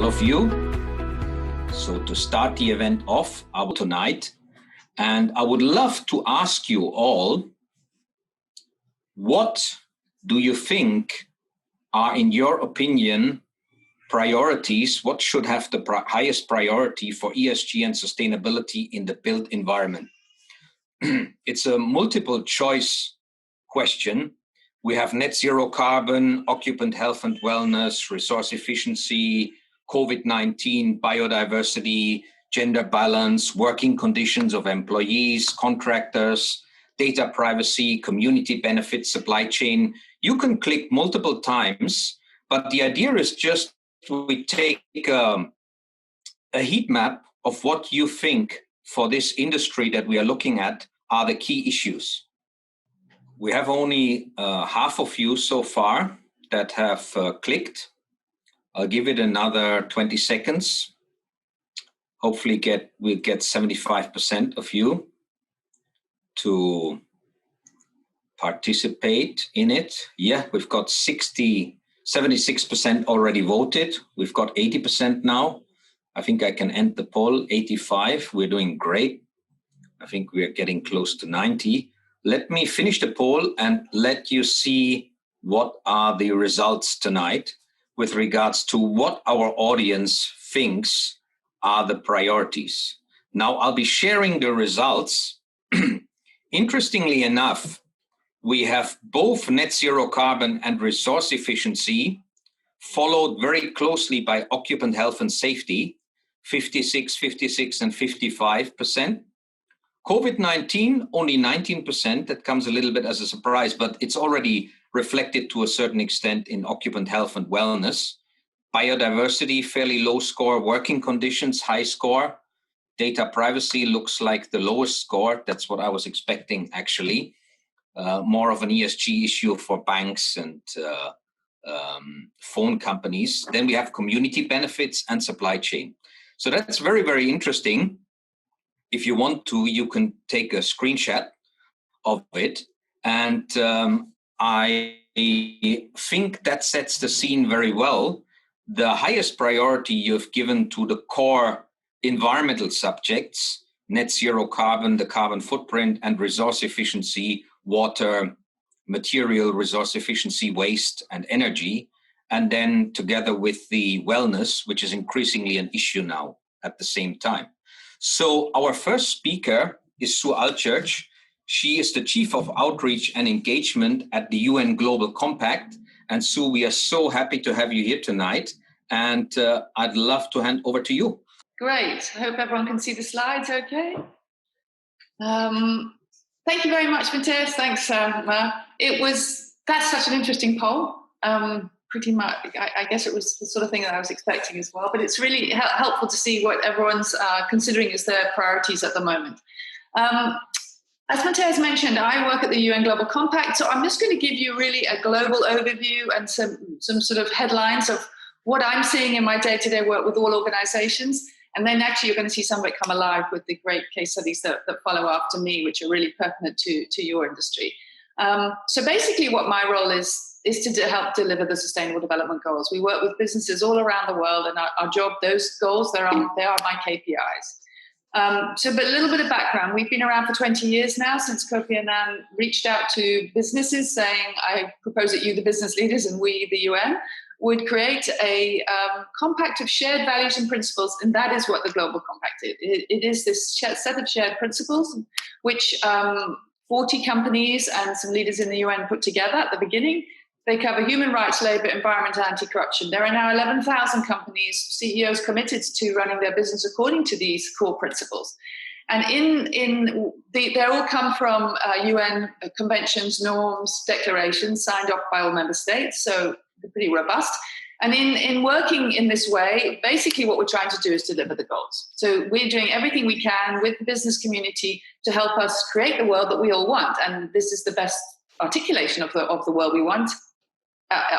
all of you. So to start the event off tonight, and I would love to ask you all, what do you think are, in your opinion, priorities? What should have the highest priority for ESG and sustainability in the built environment? It's a multiple choice question. We have net zero carbon, occupant health and wellness, resource efficiency, COVID-19, biodiversity, gender balance, working conditions of employees, contractors, data privacy, community benefits, supply chain. You can click multiple times, but the idea is just we take a heat map of what you think for this industry that we are looking at are the key issues. We have only half of you so far that have clicked. I'll give it another 20 seconds. Hopefully we'll get 75% of you to participate in it. Yeah, we've got 76% already voted. We've got 80% now. I think I can end the poll. 85, we're doing great. I think we are getting close to 90. Let me finish the poll and let you see what are the results tonight with regards to what our audience thinks are the priorities. Now, I'll be sharing the results. Interestingly enough, we have both net zero carbon and resource efficiency, followed very closely by occupant health and safety, 56, and 55%. COVID-19, only 19%. That comes a little bit as a surprise, but it's already reflected to a certain extent in occupant health and wellness. Biodiversity, fairly low score. Working conditions, high score. Data privacy looks like the lowest score. That's what I was expecting, actually. More of an ESG issue for banks and phone companies. Then we have community benefits and supply chain. So that's very, very interesting. If you want to, you can take a screenshot of it. And I think that sets the scene very well. The highest priority you've given to the core environmental subjects, net zero carbon, the carbon footprint, and resource efficiency, water, material resource efficiency, waste, and energy. And then together with the wellness, which is increasingly an issue now at the same time. So our first speaker is Sue Allchurch. She is the Chief of Outreach and Engagement at the UN Global Compact. And Sue, we are so happy to have you here tonight. And I'd love to hand over to you. Great. I hope everyone can see the slides okay. Thank you very much, Matthias. Thanks, Myrrh. That's such an interesting poll. Pretty much, I guess it was the sort of thing that I was expecting as well, but it's really helpful to see what everyone's considering as their priorities at the moment. As Matthias mentioned, I work at the UN Global Compact, so I'm just going to give you really a global overview and some sort of headlines of what I'm seeing in my day-to-day work with all organizations, and then actually you're going to see some of it come alive with the great case studies that follow after me, which are really pertinent to your industry. So basically what my role is to help deliver the Sustainable Development Goals. We work with businesses all around the world, and our job, those goals, they are my KPIs. But a little bit of background. We've been around for 20 years now, since Kofi Annan reached out to businesses saying, I propose that you, the business leaders, and we, the UN, would create a compact of shared values and principles, and that is what the Global Compact is. It is this set of shared principles, which 40 companies and some leaders in the UN put together at the beginning. They cover human rights, labor, environment, and anti-corruption. There are now 11,000 companies, CEOs committed to running their business according to these core principles. And they all come from UN conventions, norms, declarations signed off by all member states, so they're pretty robust. And in working in this way, basically what we're trying to do is deliver the goals. So we're doing everything we can with the business community to help us create the world that we all want. And this is the best articulation of the world we want.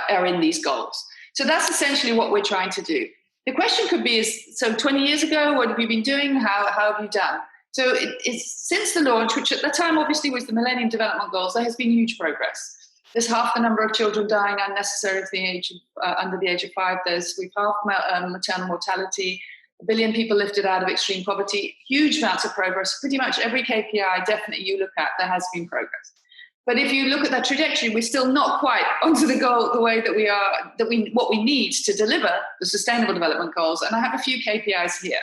Are in these goals. So that's essentially what we're trying to do. The question could be, so 20 years ago, what have you been doing? How have you done? So it's since the launch, which at the time obviously was the Millennium Development Goals, there has been huge progress. There's half the number of children dying unnecessarily under the age of 5. We've halved maternal mortality. 1 billion people lifted out of extreme poverty. Huge amounts of progress. Pretty much every KPI definitely you look at, there has been progress. But if you look at that trajectory, we're still not quite onto the goal the way that we are, what we need to deliver the Sustainable Development Goals. And I have a few KPIs here.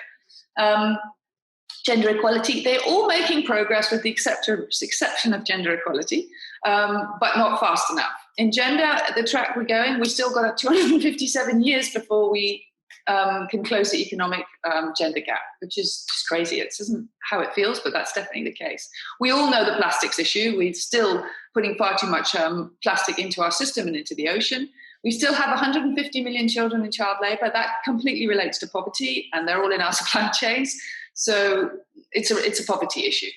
Gender equality, they're all making progress with the exception of gender equality, but not fast enough. In gender, the track we're going, we've still got 257 years before we can close the economic gender gap, which is just crazy. It isn't how it feels, but that's definitely the case. We all know the plastics issue. We're still putting far too much plastic into our system and into the ocean. We still have 150 million children in child labour. That completely relates to poverty, and they're all in our supply chains. So it's a poverty issue.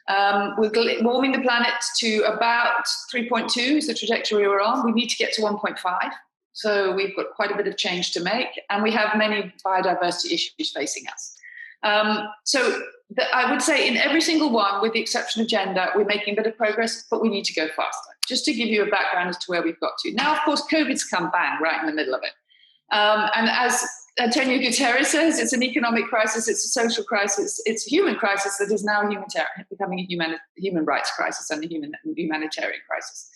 We're warming the planet to about 3.2 is the trajectory we're on. We need to get to 1.5. So we've got quite a bit of change to make, and we have many biodiversity issues facing us. I would say in every single one, with the exception of gender, we're making a bit of progress, but we need to go faster. Just to give you a background as to where we've got to. Now, of course, COVID's come bang right in the middle of it. And as Antonio Guterres says, it's an economic crisis, it's a social crisis, it's a human crisis that is now becoming a human rights crisis and a humanitarian crisis.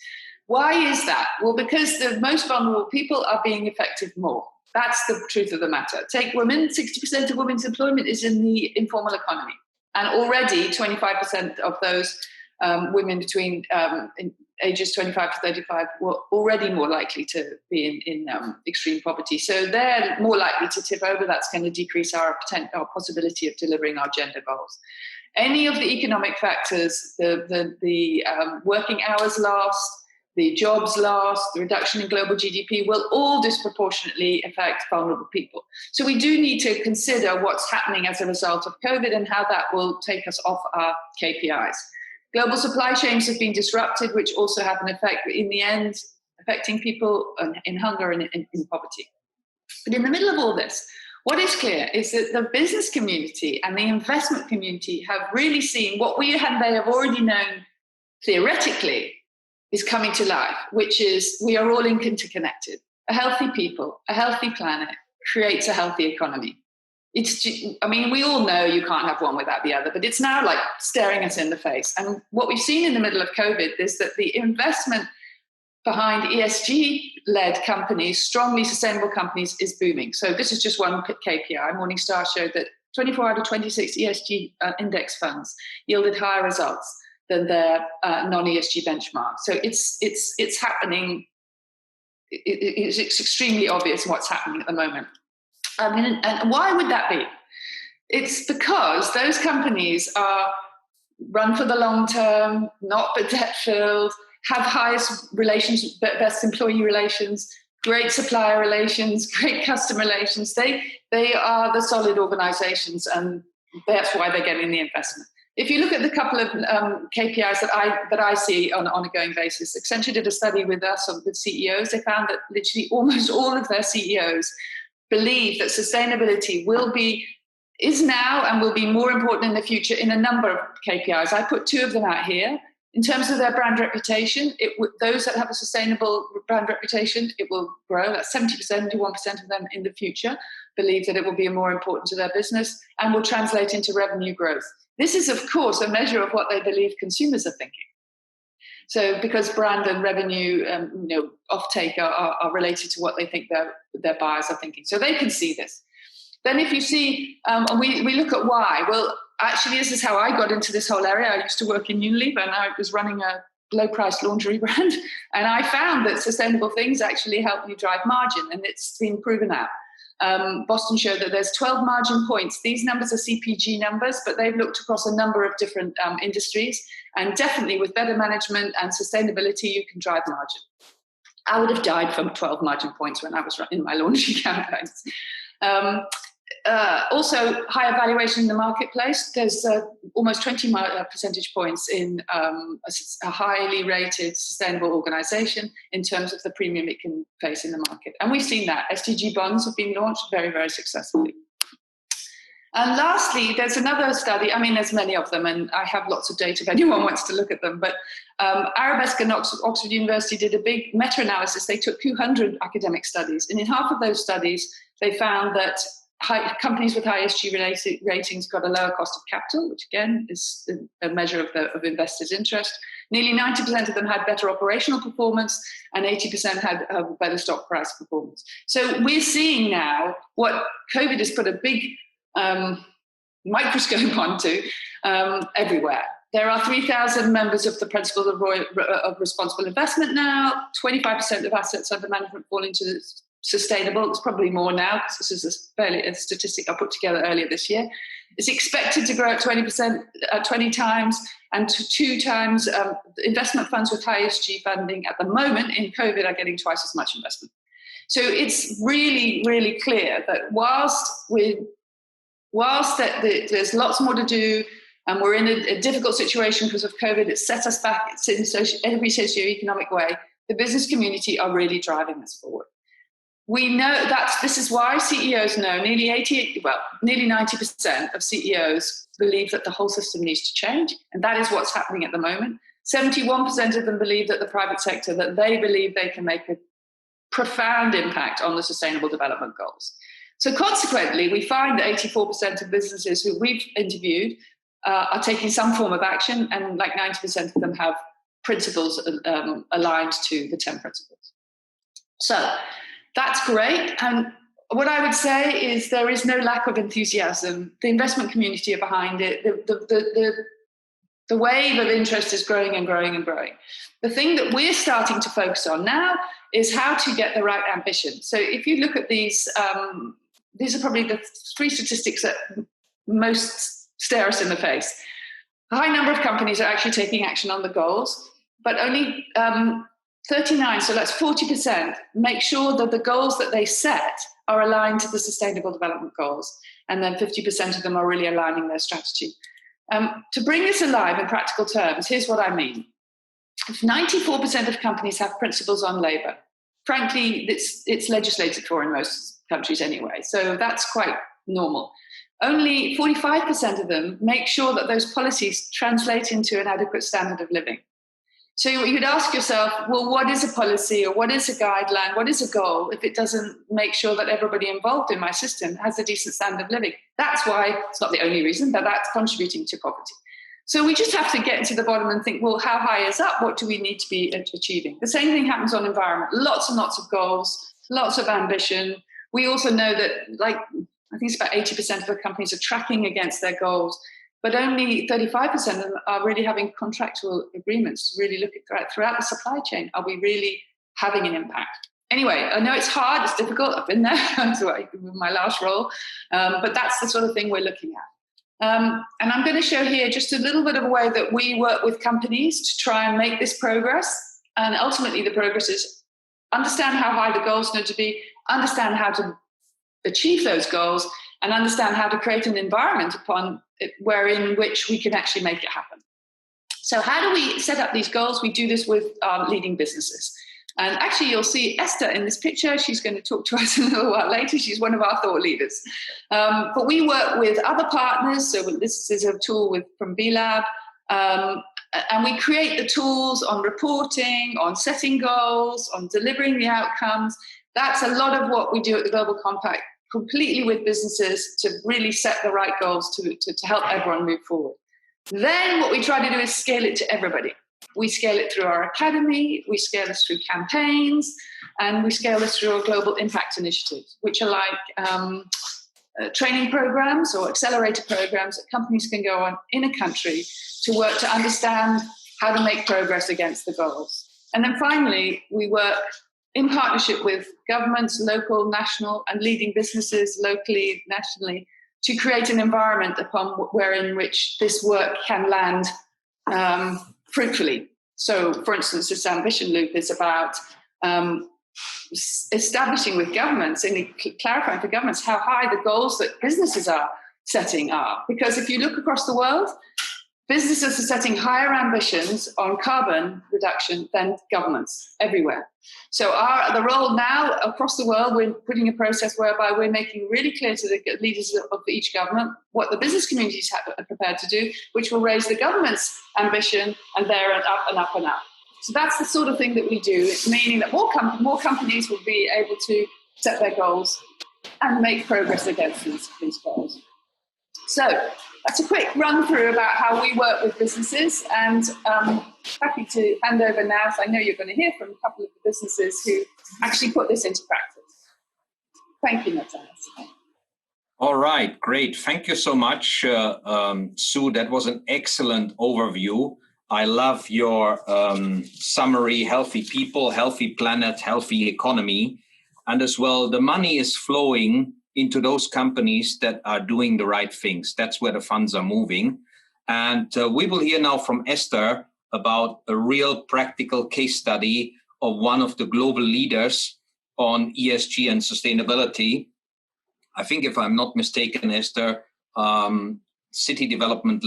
Why is that? Well, because the most vulnerable people are being affected more. That's the truth of the matter. Take women, 60% of women's employment is in the informal economy. And already 25% of those women between ages 25 to 35 were already more likely to be in extreme poverty. So they're more likely to tip over. That's going to decrease our possibility of delivering our gender goals. Any of the economic factors, the working hours lost, the jobs lost, the reduction in global GDP will all disproportionately affect vulnerable people. So we do need to consider what's happening as a result of COVID and how that will take us off our KPIs. Global supply chains have been disrupted, which also have an effect, in the end, affecting people in hunger and in poverty. But in the middle of all this, what is clear is that the business community and the investment community have really seen what they have already known theoretically is coming to life, which is we are all interconnected. A healthy people, a healthy planet creates a healthy economy. We all know you can't have one without the other, but it's now like staring us in the face. And what we've seen in the middle of COVID is that the investment behind ESG-led companies, strongly sustainable companies, is booming. So this is just one KPI. Morningstar showed that 24 out of 26 ESG index funds yielded higher results than their non-ESG benchmark. So it's happening. It's extremely obvious what's happening at the moment. And why would that be? It's because those companies are run for the long term, not debt-filled, have highest relations, best employee relations, great supplier relations, great customer relations. They are the solid organizations, and that's why they're getting the investment. If you look at the couple of KPIs that I see on an ongoing basis, Accenture did a study with us with CEOs. They found that literally almost all of their CEOs believe that sustainability is now and will be more important in the future in a number of KPIs. I put two of them out here. In terms of their brand reputation, those that have a sustainable brand reputation, it will grow. That's 71% of them in the future believe that it will be more important to their business and will translate into revenue growth. This is, of course, a measure of what they believe consumers are thinking. So because brand and revenue offtake are related to what they think their buyers are thinking. So they can see this. Then if you see, we look at why. Well, actually, this is how I got into this whole area. I used to work in Unilever, and I was running a low-priced laundry brand. And I found that sustainable things actually help you drive margin, and it's been proven out. Boston showed that there's 12 margin points. These numbers are CPG numbers, but they've looked across a number of different industries. And definitely with better management and sustainability, you can drive margin. I would have died from 12 margin points when I was running my laundry campaigns. Also, higher valuation in the marketplace. There's almost 20 percentage points in a highly rated sustainable organisation in terms of the premium it can face in the market. And we've seen that. SDG bonds have been launched very, very successfully. And lastly, there's another study. I mean, there's many of them, and I have lots of data if anyone wants to look at them. But Arabesque and Oxford University did a big meta-analysis. They took 200 academic studies, and in half of those studies, they found that companies with high ESG ratings got a lower cost of capital, which again is a measure of investors' interest. Nearly 90% of them had better operational performance, and 80% had better stock price performance. So we're seeing now what COVID has put a big microscope onto everywhere. There are 3,000 members of the Principles of Responsible Investment now. 25% of assets under management fall into sustainable. It's probably more now, because this is a statistic I put together earlier this year. It's expected to grow at 20%, 20 times, and to 2 times. Investment funds with high ESG funding at the moment in COVID are getting twice as much investment. So it's really, really clear that whilst there's lots more to do, and we're in a difficult situation because of COVID, it's set us back in every socioeconomic way, the business community are really driving this forward. We know that this is why CEOs know nearly 90% of CEOs believe that the whole system needs to change, and that is what's happening at the moment. 71% of them believe that the private sector, that they believe they can make a profound impact on the Sustainable Development Goals. So consequently, we find that 84% of businesses who we've interviewed are taking some form of action, and like 90% of them have principles aligned to the 10 principles. So that's great. And what I would say is there is no lack of enthusiasm. The investment community are behind it. The wave of interest is growing and growing and growing. The thing that we're starting to focus on now is how to get the right ambition. So if you look at these are probably the 3 statistics that most stare us in the face. A high number of companies are actually taking action on the goals, but only 39, so that's 40%, make sure that the goals that they set are aligned to the Sustainable Development Goals, and then 50% of them are really aligning their strategy. To bring this alive in practical terms, here's what I mean. If 94% of companies have principles on labour, frankly, it's legislated for in most countries anyway, so that's quite normal. Only 45% of them make sure that those policies translate into an adequate standard of living. So you'd ask yourself, well, what is a policy, or what is a guideline, what is a goal if it doesn't make sure that everybody involved in my system has a decent standard of living? That's why, it's not the only reason, but that's contributing to poverty. So we just have to get to the bottom and think, well, how high is up? What do we need to be achieving? The same thing happens on environment. Lots and lots of goals, lots of ambition. We also know that, I think it's about 80% of the companies are tracking against their goals, but only 35% of them are really having contractual agreements to really look at throughout the supply chain. Are we really having an impact? Anyway, I know it's hard, it's difficult. I've been there with my last role, but that's the sort of thing we're looking at. And I'm going to show here just a little bit of a way that we work with companies to try and make this progress. And ultimately, the progress is understand how high the goals need to be, understand how to achieve those goals, and understand how to create an environment in which we can actually make it happen. So how do we set up these goals? We do this with leading businesses. And actually, you'll see Esther in this picture. She's going to talk to us a little while later. She's one of our thought leaders. But we work with other partners. So this is a tool from B-Lab. And we create the tools on reporting, on setting goals, on delivering the outcomes. That's a lot of what we do at the Global Compact, completely with businesses to really set the right goals to help everyone move forward. Then what we try to do is scale it to everybody. We scale it through our academy, we scale this through campaigns, and we scale this through our global impact initiatives, which are like training programs or accelerator programs that companies can go on in a country to work to understand how to make progress against the goals. And then finally, we work in partnership with governments, local, national, and leading businesses locally, nationally, to create an environment in which this work can land fruitfully. So, for instance, this ambition loop is about establishing with governments and clarifying for governments how high the goals that businesses are setting are. Because if you look across the world, businesses are setting higher ambitions on carbon reduction than governments everywhere. So the role now across the world, we're putting a process whereby we're making really clear to the leaders of each government what the business communities are prepared to do, which will raise the government's ambition, and they're up and up and up. So that's the sort of thing that we do, meaning that more companies will be able to set their goals and make progress against these goals. So that's a quick run through about how we work with businesses, and happy to hand over now, so I know you're going to hear from a couple of the businesses who actually put this into practice. Thank you, Matthias. All right, great. Thank you so much, Sue. That was an excellent overview. I love your summary: healthy people, healthy planet, healthy economy. And as well, the money is flowing into those companies that are doing the right things. That's where the funds are moving. And we will hear now from Esther about a real practical case study of one of the global leaders on ESG and sustainability. I think, if I'm not mistaken, Esther, City Developments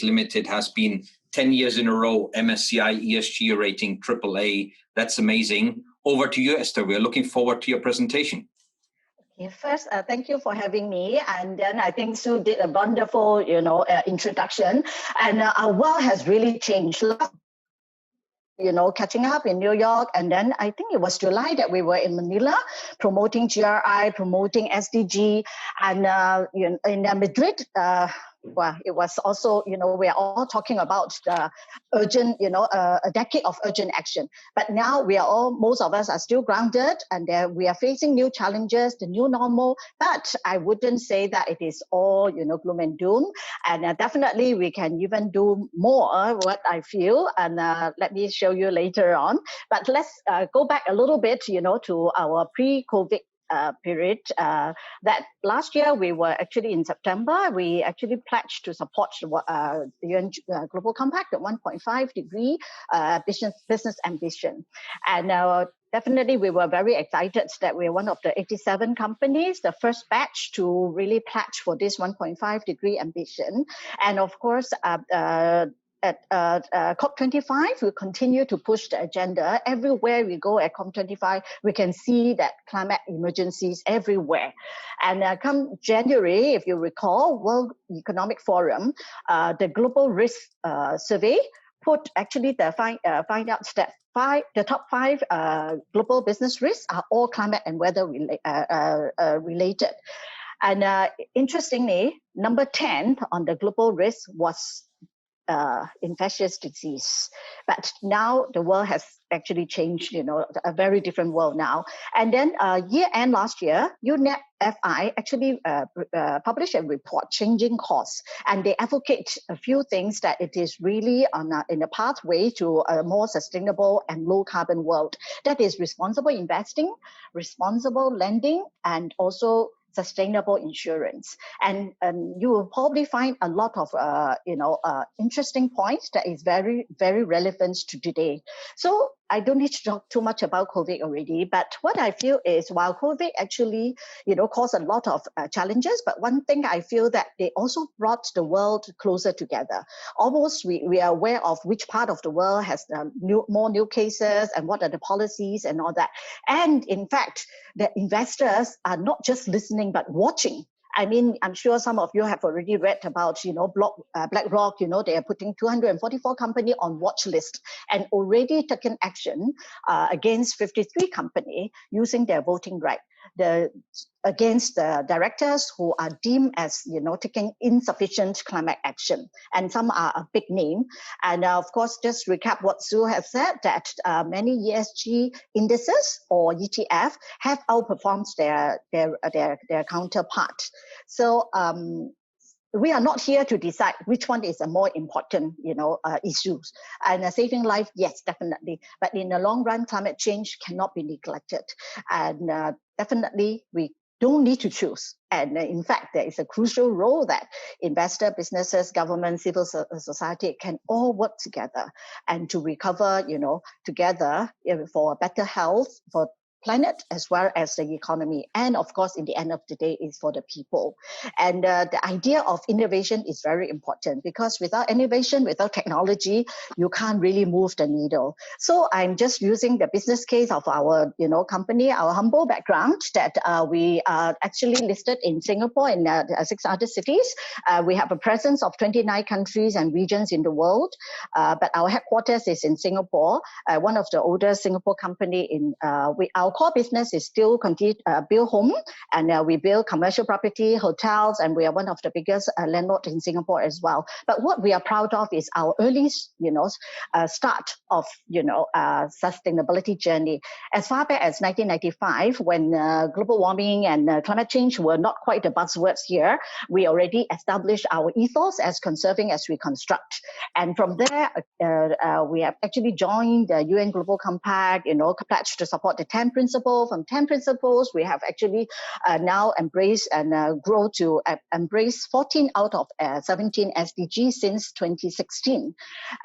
Limited has been 10 years in a row MSCI ESG rating AAA. That's amazing. Over to you, Esther. We're looking forward to your presentation. Okay, first, thank you for having me. And then I think Sue did a wonderful, introduction. And our world has really changed. Catching up in New York, and then I think it was July that we were in Manila promoting GRI, promoting SDG, and in Madrid, well, it was also, we are all talking about the urgent, a decade of urgent action. But now most of us are still grounded, and we are facing new challenges, the new normal. But I wouldn't say that it is all, gloom and doom. And definitely we can even do more, what I feel. And let me show you later on. But let's go back a little bit, to our pre-COVID period. That last year we were actually in September, we actually pledged to support the UN Global Compact at 1.5 degree business ambition. And definitely we were very excited that we're one of the 87 companies, the first batch to really pledge for this 1.5 degree ambition. And of course, at COP25, we continue to push the agenda. Everywhere we go at COP25, we can see that climate emergencies everywhere. And come January, if you recall, World Economic Forum, the Global Risk Survey put actually find out that the top 5 global business risks are all climate and weather related. And interestingly, number 10 on the global risk was infectious disease. But now the world has actually changed, a very different world now. And then year-end last year, UNEP-FI actually published a report, Changing Course, and they advocate a few things that it is really in a pathway to a more sustainable and low-carbon world. That is responsible investing, responsible lending, and also sustainable insurance. And you will probably find a lot of interesting points that is very, very relevant to today. So I don't need to talk too much about COVID already, but what I feel is while COVID actually, caused a lot of challenges, but one thing I feel that they also brought the world closer together. Almost we are aware of which part of the world has more new cases and what are the policies and all that. And in fact, the investors are not just listening, but watching. I mean, I'm sure some of you have already read about, BlackRock, they are putting 244 companies on watch list and already taken action against 53 companies using their voting right. Against the directors who are deemed as, taking insufficient climate action. And some are a big name. And of course, just recap what Sue has said, that many ESG indices or ETF have outperformed their counterpart. So we are not here to decide which one is a more important, issues. And saving life, yes, definitely. But in the long run, climate change cannot be neglected. And definitely, we don't need to choose. And in fact, there is a crucial role that investor, businesses, government, civil society can all work together and to recover, together for better health, for planet as well as the economy. And of course, in the end of the day, is for the people. And the idea of innovation is very important, because without innovation, without technology, you can't really move the needle. So I'm just using the business case of our company, our humble background, that we are actually listed in Singapore and 6 other cities. We have a presence of 29 countries and regions in the world, but our headquarters is in Singapore, one of the oldest Singapore company in our core business is still build home, and we build commercial property, hotels, and we are one of the biggest landlords in Singapore as well. But what we are proud of is our early, start of, sustainability journey. As far back as 1995, when global warming and climate change were not quite the buzzwords here, we already established our ethos as conserving as we construct. And from there, we have actually joined the UN Global Compact, pledged to support the 10 principles. From 10 principles, we have actually now embraced and grow to embrace 14 out of 17 SDGs since 2016.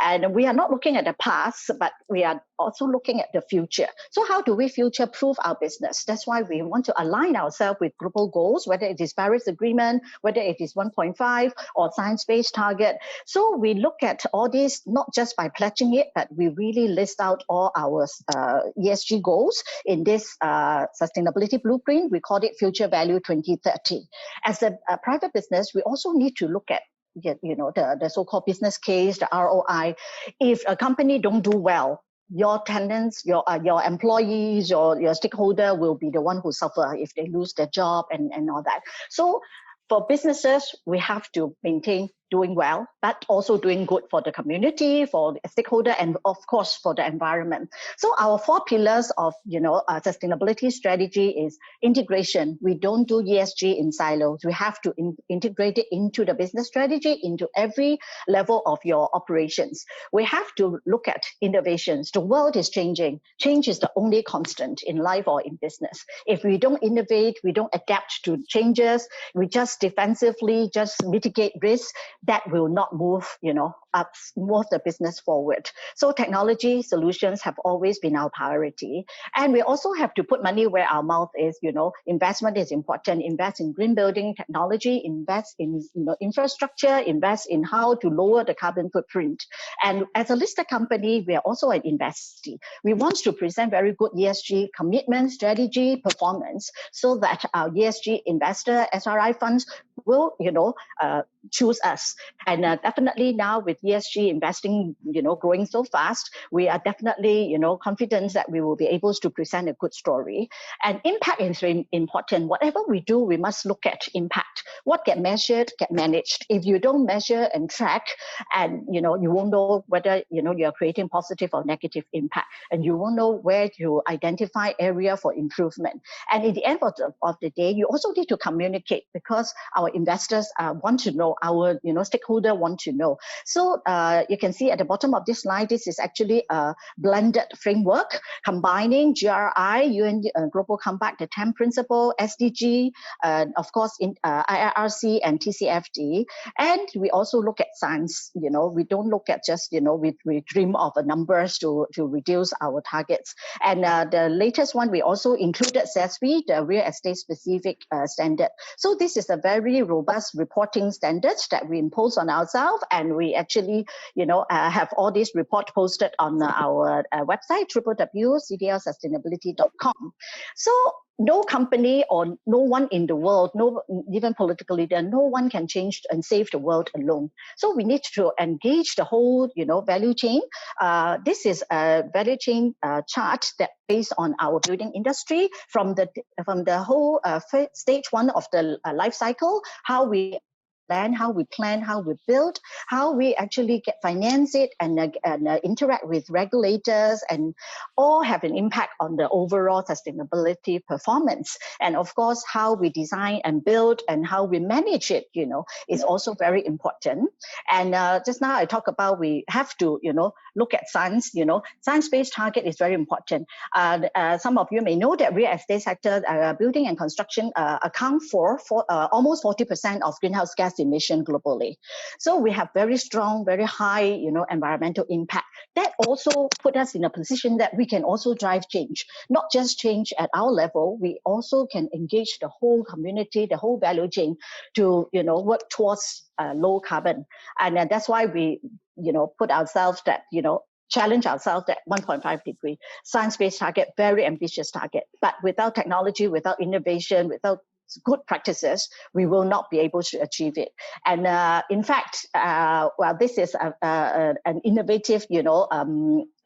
And we are not looking at the past, but we are also looking at the future. So how do we future-proof our business? That's why we want to align ourselves with global goals, whether it is Paris Agreement, whether it is 1.5 or science-based target. So we look at all this not just by pledging it, but we really list out all our ESG goals in this sustainability blueprint. We call it Future Value 2030. As a private business, we also need to look at the so-called business case, the ROI. If a company don't do well, your tenants, your employees, your stakeholder will be the one who suffer if they lose their job and all that. So for businesses, we have to maintain doing well, but also doing good for the community, for the stakeholder, and of course for the environment. So our 4 pillars of sustainability strategy is integration. We don't do ESG in silos. We have to integrate it into the business strategy, into every level of your operations. We have to look at innovations. The world is changing. Change is the only constant in life or in business. If we don't innovate, we don't adapt to changes, we just defensively just mitigate risks, that will not move, move the business forward. So technology solutions have always been our priority. And we also have to put money where our mouth is, investment is important. Invest in green building technology, invest in, infrastructure, invest in how to lower the carbon footprint. And as a listed company, we are also an investee. We want to present very good ESG commitment, strategy, performance, so that our ESG investor, SRI funds will, choose us. And definitely now with ESG investing, growing so fast, we are definitely, confident that we will be able to present a good story. And impact is very important. Whatever we do, we must look at impact. What get measured, get managed. If you don't measure and track, and you won't know whether you're creating positive or negative impact, and you won't know where to identify area for improvement. And in the end of the day, you also need to communicate, because our investors want to know, our stakeholder want to know. So you can see at the bottom of this slide, this is actually a blended framework combining GRI, UN Global Compact, the 10 Principle, SDG, of course in IRC and TCFD. And we also look at science. We don't look at just we dream of numbers to reduce our targets. And the latest one, we also included SASB, the real estate specific standard. So this is a very robust reporting standards that we impose on ourselves, and we actually have all these reports posted on our website, www.cdlsustainability.com. So no company or no one in the world, no even political leader, no one can change and save the world alone. So we need to engage the whole value chain. This is a value chain chart that based on our building industry from the whole stage 1 of the life cycle, how we how we plan, how we build, how we actually get finance it and interact with regulators, and all have an impact on the overall sustainability performance. And of course, how we design and build and how we manage it, is also very important. And just now I talk about we have to, look at science, science-based target is very important. Some of you may know that real estate sector, building and construction account for almost 40% of greenhouse gas gas emission globally. So we have very strong, very high, environmental impact. That also put us in a position that we can also drive change, not just change at our level. We also can engage the whole community, the whole value chain to, work towards low carbon. And that's why we, put ourselves that, challenge ourselves at 1.5 degree science-based target, very ambitious target. But without technology, without innovation, without good practices, we will not be able to achieve it. And in fact, this is an innovative,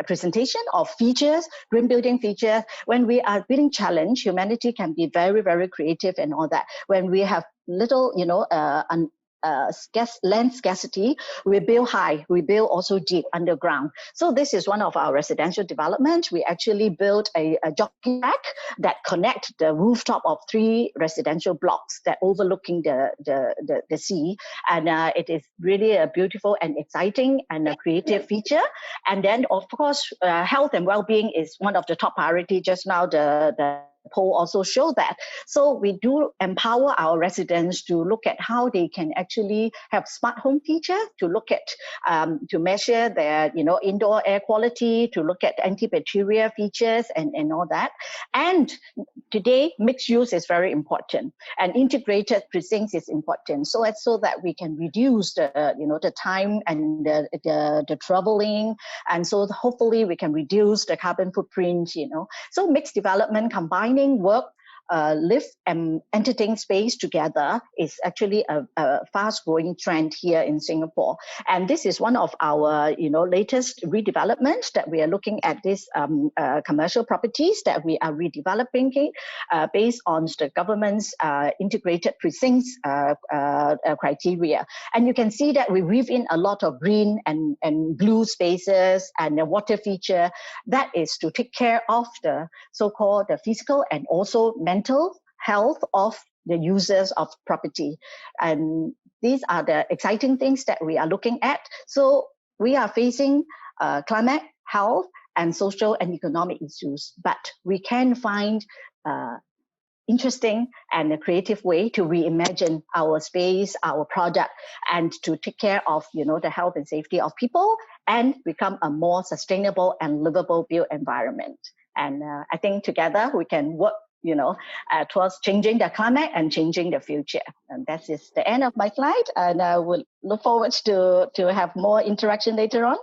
presentation of features, green building features. When we are being challenged, humanity can be very, very creative and all that. When we have little, land scarcity, we build high, we build also deep underground. So this is one of our residential developments. We actually built a jogging track that connect the rooftop of 3 residential blocks that overlooking the sea. And it is really a beautiful and exciting and a creative feature. And then, of course, health and well-being is one of the top priority. Just now, the poll also show that. So we do empower our residents to look at how they can actually have smart home feature, to look at, to measure their, indoor air quality, to look at antibacterial features and all that. And today, mixed use is very important, and integrated precincts is important. So that we can reduce the time and the traveling, and so hopefully we can reduce the carbon footprint. So mixed development combining work, live and entertain space together is actually a fast-growing trend here in Singapore. And this is one of our, latest redevelopments that we are looking at. This commercial properties that we are redeveloping based on the government's integrated precincts criteria. And you can see that we weave in a lot of green and blue spaces and the water feature. That is to take care of the so-called the physical and also mental health of the users of property. And these are the exciting things that we are looking at. So we are facing climate, health, and social and economic issues, but we can find interesting and a creative way to reimagine our space, our product, and to take care of, the health and safety of people and become a more sustainable and livable built environment. And I think together we can work towards changing the climate and changing the future. And that is the end of my slide. And I will look forward to have more interaction later on.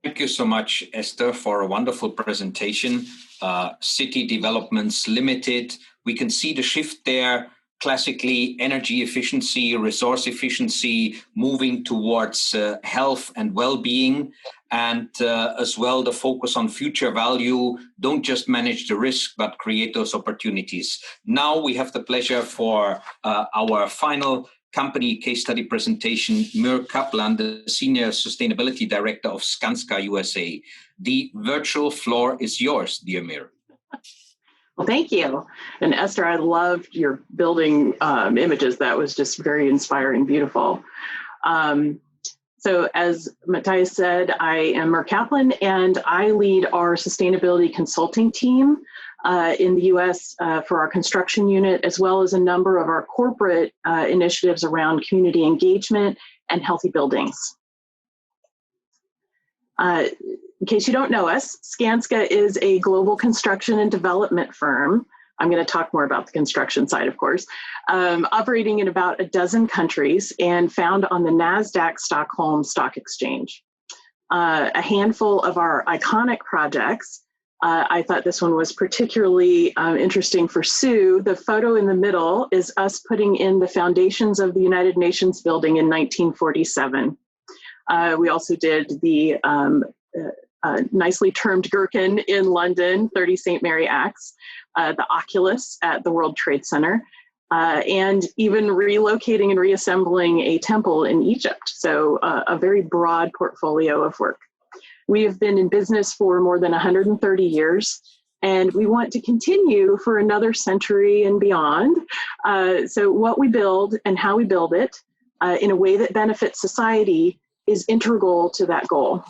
Thank you so much, Esther, for a wonderful presentation. City Developments Limited, we can see the shift there. Classically, energy efficiency, resource efficiency, moving towards health and well-being, and as well the focus on future value. Don't just manage the risk, but create those opportunities. Now we have the pleasure for our final company case study presentation, Myrrh Caplan, the Senior Sustainability Director of Skanska USA. The virtual floor is yours, dear Myrrh. Well, thank you. And Esther, I loved your building images. That was just very inspiring, beautiful. So as Matthias said, I am Myrrh Caplan, and I lead our sustainability consulting team in the US for our construction unit, as well as a number of our corporate initiatives around community engagement and healthy buildings. In case you don't know us, Skanska is a global construction and development firm. I'm going to talk more about the construction side, of course, operating in about a dozen countries and found on the NASDAQ Stockholm Stock Exchange. A handful of our iconic projects, I thought this one was particularly interesting for Sue. The photo in the middle is us putting in the foundations of the United Nations building in 1947. We also did the nicely termed Gherkin in London, 30 St. Mary Axe, the Oculus at the World Trade Center, and even relocating and reassembling a temple in Egypt. So a very broad portfolio of work. We have been in business for more than 130 years, and we want to continue for another century and beyond. So what we build and how we build it in a way that benefits society is integral to that goal.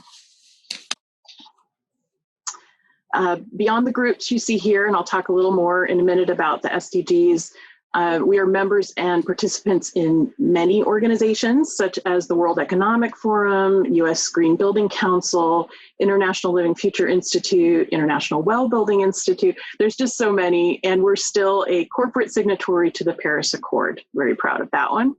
Beyond the groups you see here, and I'll talk a little more in a minute about the SDGs, We are members and participants in many organizations, such as the World Economic Forum, U.S. Green Building Council, International Living Future Institute, International Well Building Institute. There's just so many, and we're still a corporate signatory to the Paris Accord. Very proud of that one.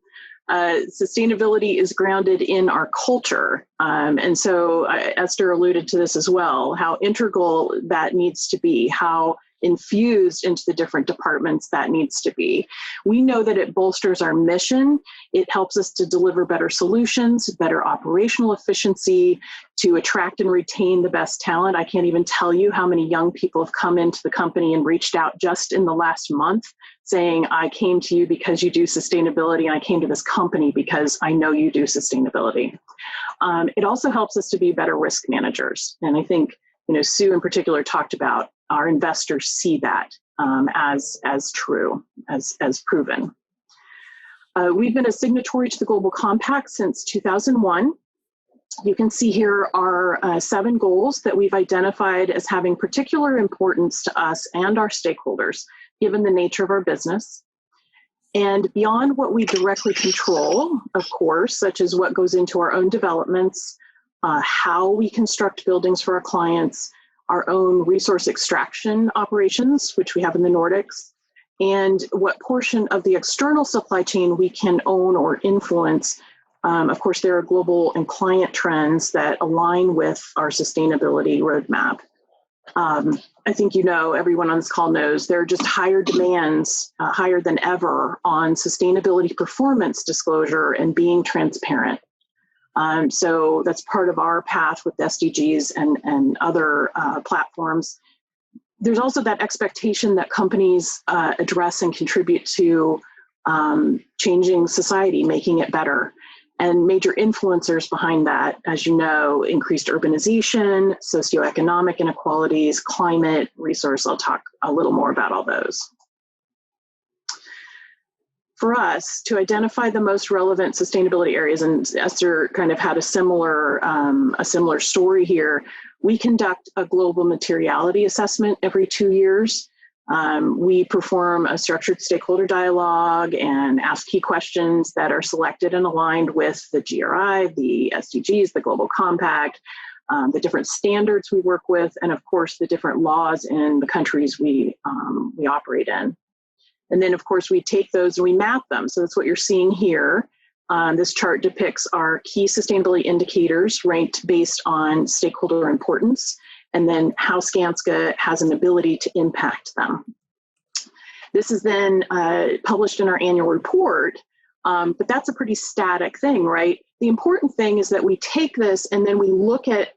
Sustainability is grounded in our culture. And so Esther alluded to this as well, how integral that needs to be, how infused into the different departments that needs to be. We know that it bolsters our mission. It helps us to deliver better solutions, better operational efficiency, to attract and retain the best talent. I can't even tell you how many young people have come into the company and reached out just in the last month saying, I came to you because you do sustainability, and I came to this company because I know you do sustainability. It also helps us to be better risk managers. And I think, Sue in particular talked about our investors see that as true, as proven. We've been a signatory to the Global Compact since 2001. You can see here our 7 goals that we've identified as having particular importance to us and our stakeholders, given the nature of our business. And beyond what we directly control, of course, such as what goes into our own developments, how we construct buildings for our clients, our own resource extraction operations, which we have in the Nordics, and what portion of the external supply chain we can own or influence. Of course, there are global and client trends that align with our sustainability roadmap. I think everyone on this call knows there are just higher demands, higher than ever, on sustainability performance disclosure and being transparent. So that's part of our path with SDGs and other platforms. There's also that expectation that companies address and contribute to changing society, making it better. And major influencers behind that, as you know, increased urbanization, socioeconomic inequalities, climate, resource. I'll talk a little more about all those. For us to identify the most relevant sustainability areas, and Esther kind of had a similar story here, we conduct a global materiality assessment every 2 years. We perform a structured stakeholder dialogue and ask key questions that are selected and aligned with the GRI, the SDGs, the Global Compact, the different standards we work with, and of course the different laws in the countries we operate in. And then, of course, we take those and we map them. So that's what you're seeing here. This chart depicts our key sustainability indicators ranked based on stakeholder importance, and then how Skanska has an ability to impact them. This is then published in our annual report, but that's a pretty static thing, right? The important thing is that we take this and then we look at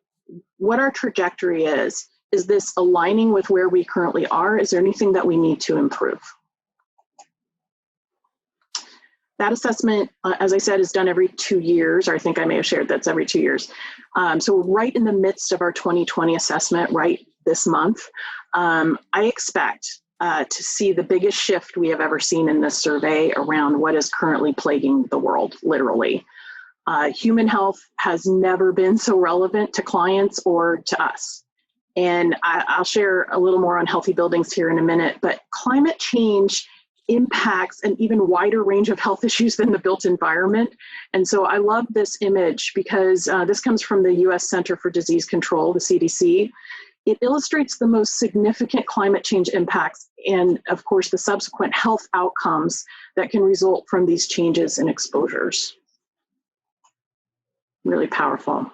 what our trajectory is. Is this aligning with where we currently are? Is there anything that we need to improve? That assessment, as I said, is done every 2 years, or I think I may have shared that's every 2 years. So we're right in the midst of our 2020 assessment right this month. I expect to see the biggest shift we have ever seen in this survey around what is currently plaguing the world, literally. Human health has never been so relevant to clients or to us. And I'll share a little more on healthy buildings here in a minute, but climate change impacts an even wider range of health issues than the built environment. And so I love this image because this comes from the US Center for Disease Control, the CDC. It illustrates the most significant climate change impacts and, of course, the subsequent health outcomes that can result from these changes in exposures. Really powerful.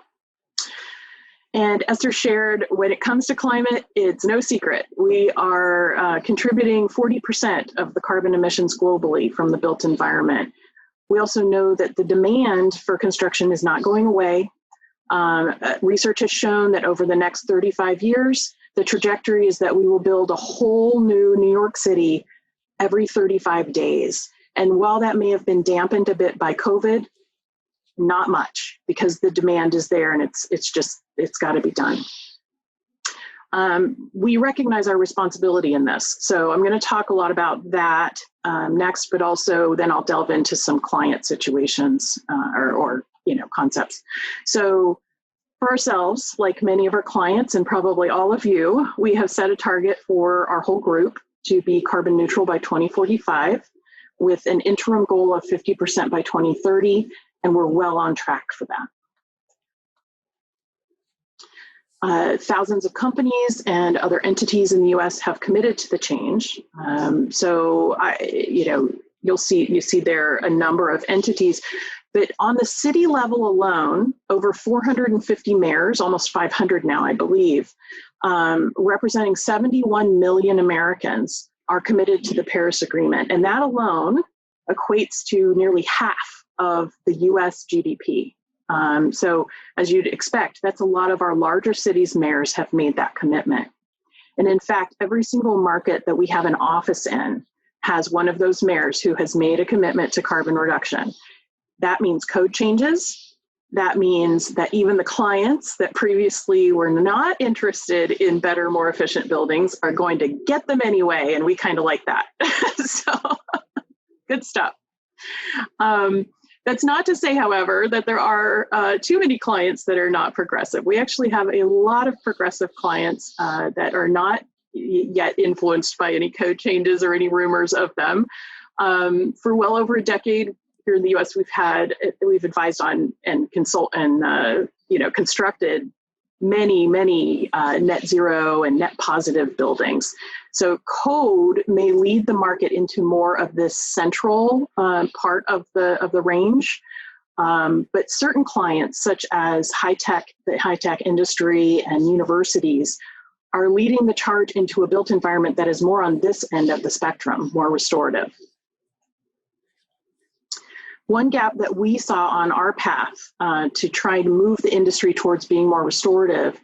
And Esther shared, when it comes to climate, it's no secret. We are contributing 40% of the carbon emissions globally from the built environment. We also know that the demand for construction is not going away. Research has shown that over the next 35 years, the trajectory is that we will build a whole new New York City every 35 days. And while that may have been dampened a bit by COVID, not much, because the demand is there and it's got to be done. We recognize our responsibility in this. So I'm going to talk a lot about that next, but also then I'll delve into some client situations or concepts. So for ourselves, like many of our clients and probably all of you, we have set a target for our whole group to be carbon neutral by 2045. with an interim goal of 50% by 2030, and we're well on track for that. Thousands of companies and other entities in the U.S. have committed to the change. You see there a number of entities, but on the city level alone, over 450 mayors, almost 500 now, I believe, representing 71 million Americans are committed to the Paris Agreement. And that alone equates to nearly half of the US GDP. So as you'd expect, that's a lot of our larger cities' mayors have made that commitment. And in fact, every single market that we have an office in has one of those mayors who has made a commitment to carbon reduction. That means code changes. That means that even the clients that previously were not interested in better, more efficient buildings are going to get them anyway, and we kind of like that. So, good stuff. That's not to say, however, that there are too many clients that are not progressive. We actually have a lot of progressive clients that are not yet influenced by any code changes or any rumors of them. For well over a decade here in the U.S., we've advised on and constructed many net zero and net positive buildings. So code may lead the market into more of this central part of the range, but certain clients, such as the high tech industry and universities, are leading the charge into a built environment that is more on this end of the spectrum, more restorative. One gap that we saw on our path to try to move the industry towards being more restorative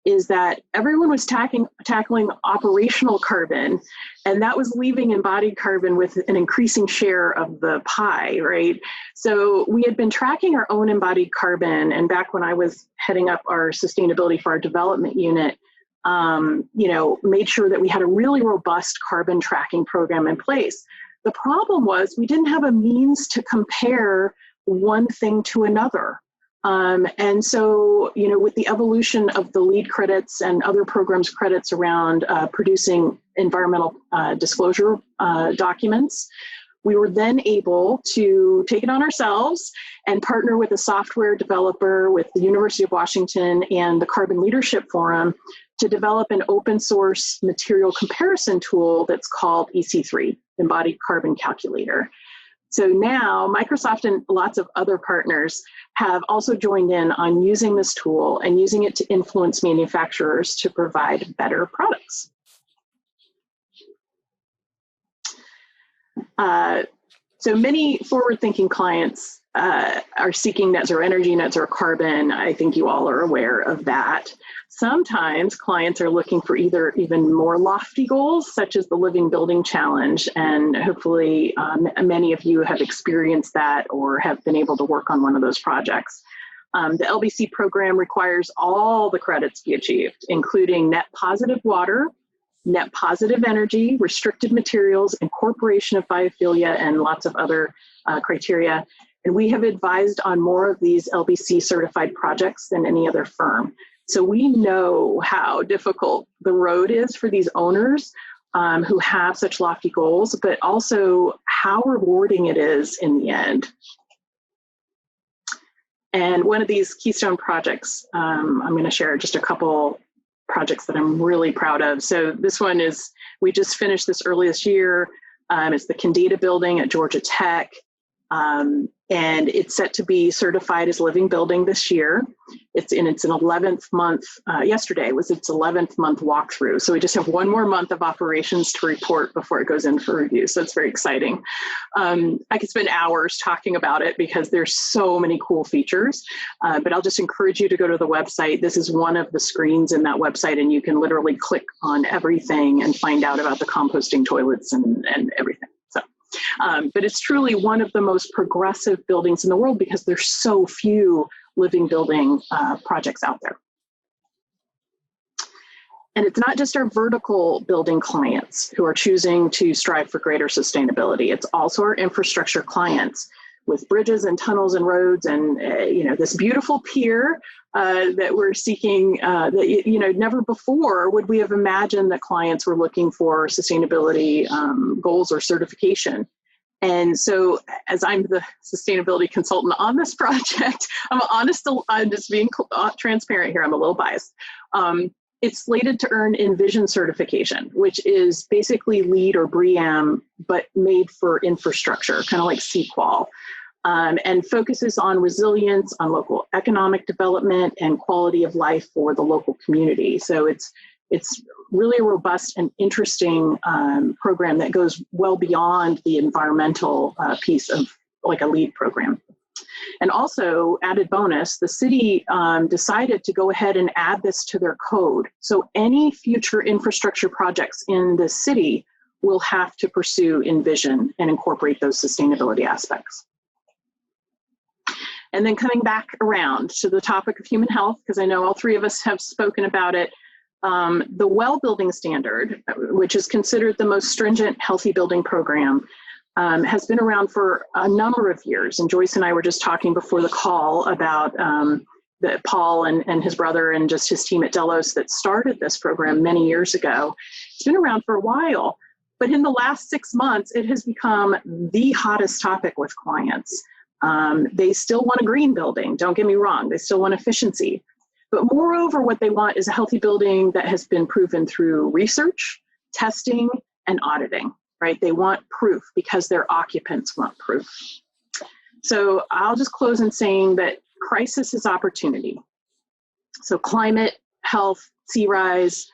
is that everyone was tackling operational carbon, and that was leaving embodied carbon with an increasing share of the pie, right? So we had been tracking our own embodied carbon, and back when I was heading up our sustainability for our development unit, made sure that we had a really robust carbon tracking program in place. The problem was we didn't have a means to compare one thing to another. And so, with the evolution of the LEED credits and other programs credits around producing environmental disclosure documents, we were then able to take it on ourselves and partner with a software developer with the University of Washington and the Carbon Leadership Forum to develop an open source material comparison tool that's called EC3, Embodied Carbon Calculator. So now Microsoft and lots of other partners have also joined in on using this tool and using it to influence manufacturers to provide better products. So many forward-thinking clients are seeking net zero energy, net zero carbon. I think you all are aware of that. Sometimes clients are looking for either even more lofty goals, such as the Living Building Challenge, and hopefully many of you have experienced that or have been able to work on one of those projects. The LBC program requires all the credits be achieved, including net positive water, net positive energy, restricted materials, incorporation of biophilia, and lots of other criteria. And we have advised on more of these LBC certified projects than any other firm. So we know how difficult the road is for these owners who have such lofty goals, but also how rewarding it is in the end. And one of these keystone projects, I'm going to share just a couple projects that I'm really proud of. So this one is, we just finished this early this year. It's the Candida building at Georgia Tech. And it's set to be certified as living building this year. It's in its 11th month. Yesterday was its 11th month walkthrough. So we just have one more month of operations to report before it goes in for review. So it's very exciting. I could spend hours talking about it because there's so many cool features, but I'll just encourage you to go to the website. This is one of the screens in that website, and you can literally click on everything and find out about the composting toilets and everything. But it's truly one of the most progressive buildings in the world because there's so few living building projects out there. And it's not just our vertical building clients who are choosing to strive for greater sustainability. It's also our infrastructure clients with bridges and tunnels and roads and this beautiful pier that we're seeking. Never before would we have imagined that clients were looking for sustainability goals or certification. And so as I'm the sustainability consultant on this project, I'm just being transparent here. I'm a little biased. It's slated to earn Envision certification, which is basically LEED or BREEAM, but made for infrastructure, kind of like CQUAL, and focuses on resilience, on local economic development, and quality of life for the local community. So it's really a robust and interesting program that goes well beyond the environmental piece of like a LEED program. And also, added bonus, the city decided to go ahead and add this to their code. So any future infrastructure projects in the city will have to pursue Envision and incorporate those sustainability aspects. And then coming back around to the topic of human health, because I know all three of us have spoken about it, the well building standard, which is considered the most stringent healthy building program, has been around for a number of years. And Joyce and I were just talking before the call about Paul and his brother and just his team at Delos that started this program many years ago. It's been around for a while, but in the last 6 months, it has become the hottest topic with clients. They still want a green building, don't get me wrong, they still want efficiency. But moreover, what they want is a healthy building that has been proven through research, testing, and auditing, right? They want proof because their occupants want proof. So I'll just close in saying that crisis is opportunity. So climate, health, sea rise,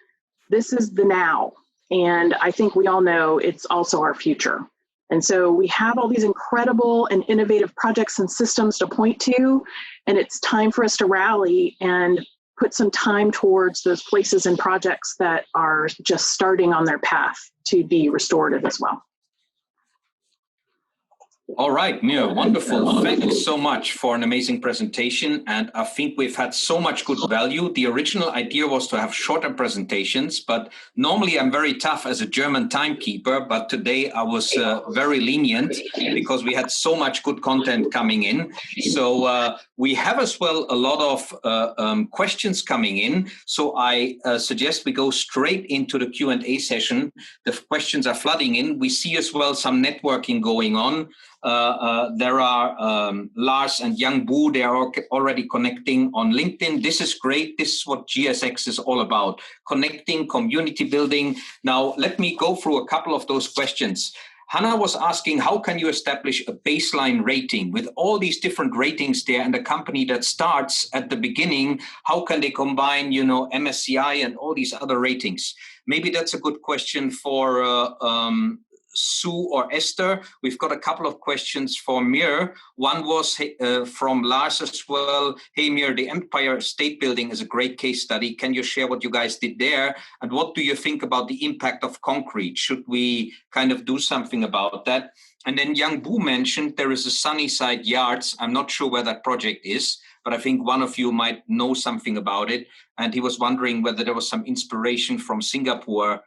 this is the now. And I think we all know it's also our future. And so we have all these incredible and innovative projects and systems to point to, and it's time for us to rally and put some time towards those places and projects that are just starting on their path to be restorative as well. All right, Myrrh, wonderful. Thank you so much for an amazing presentation. And I think we've had so much good value. The original idea was to have shorter presentations, but normally I'm very tough as a German timekeeper, but today I was very lenient because we had so much good content coming in. So we have as well a lot of questions coming in. So I suggest we go straight into the Q&A session. The questions are flooding in. We see as well some networking going on. There are Lars and Yang Bu, they are already connecting on LinkedIn. This is great. This is what GSX is all about, connecting, community building. Now, let me go through a couple of those questions. Hannah was asking, how can you establish a baseline rating with all these different ratings there and a company that starts at the beginning? How can they combine, MSCI and all these other ratings? Maybe that's a good question for Sue or Esther. We've got a couple of questions for Myrrh. One was from Lars as well. Hey, Myrrh, the Empire State Building is a great case study. Can you share what you guys did there? And what do you think about the impact of concrete? Should we kind of do something about that? And then Yang Bu mentioned there is a Sunnyside Yards. I'm not sure where that project is, but I think one of you might know something about it. And he was wondering whether there was some inspiration from Singapore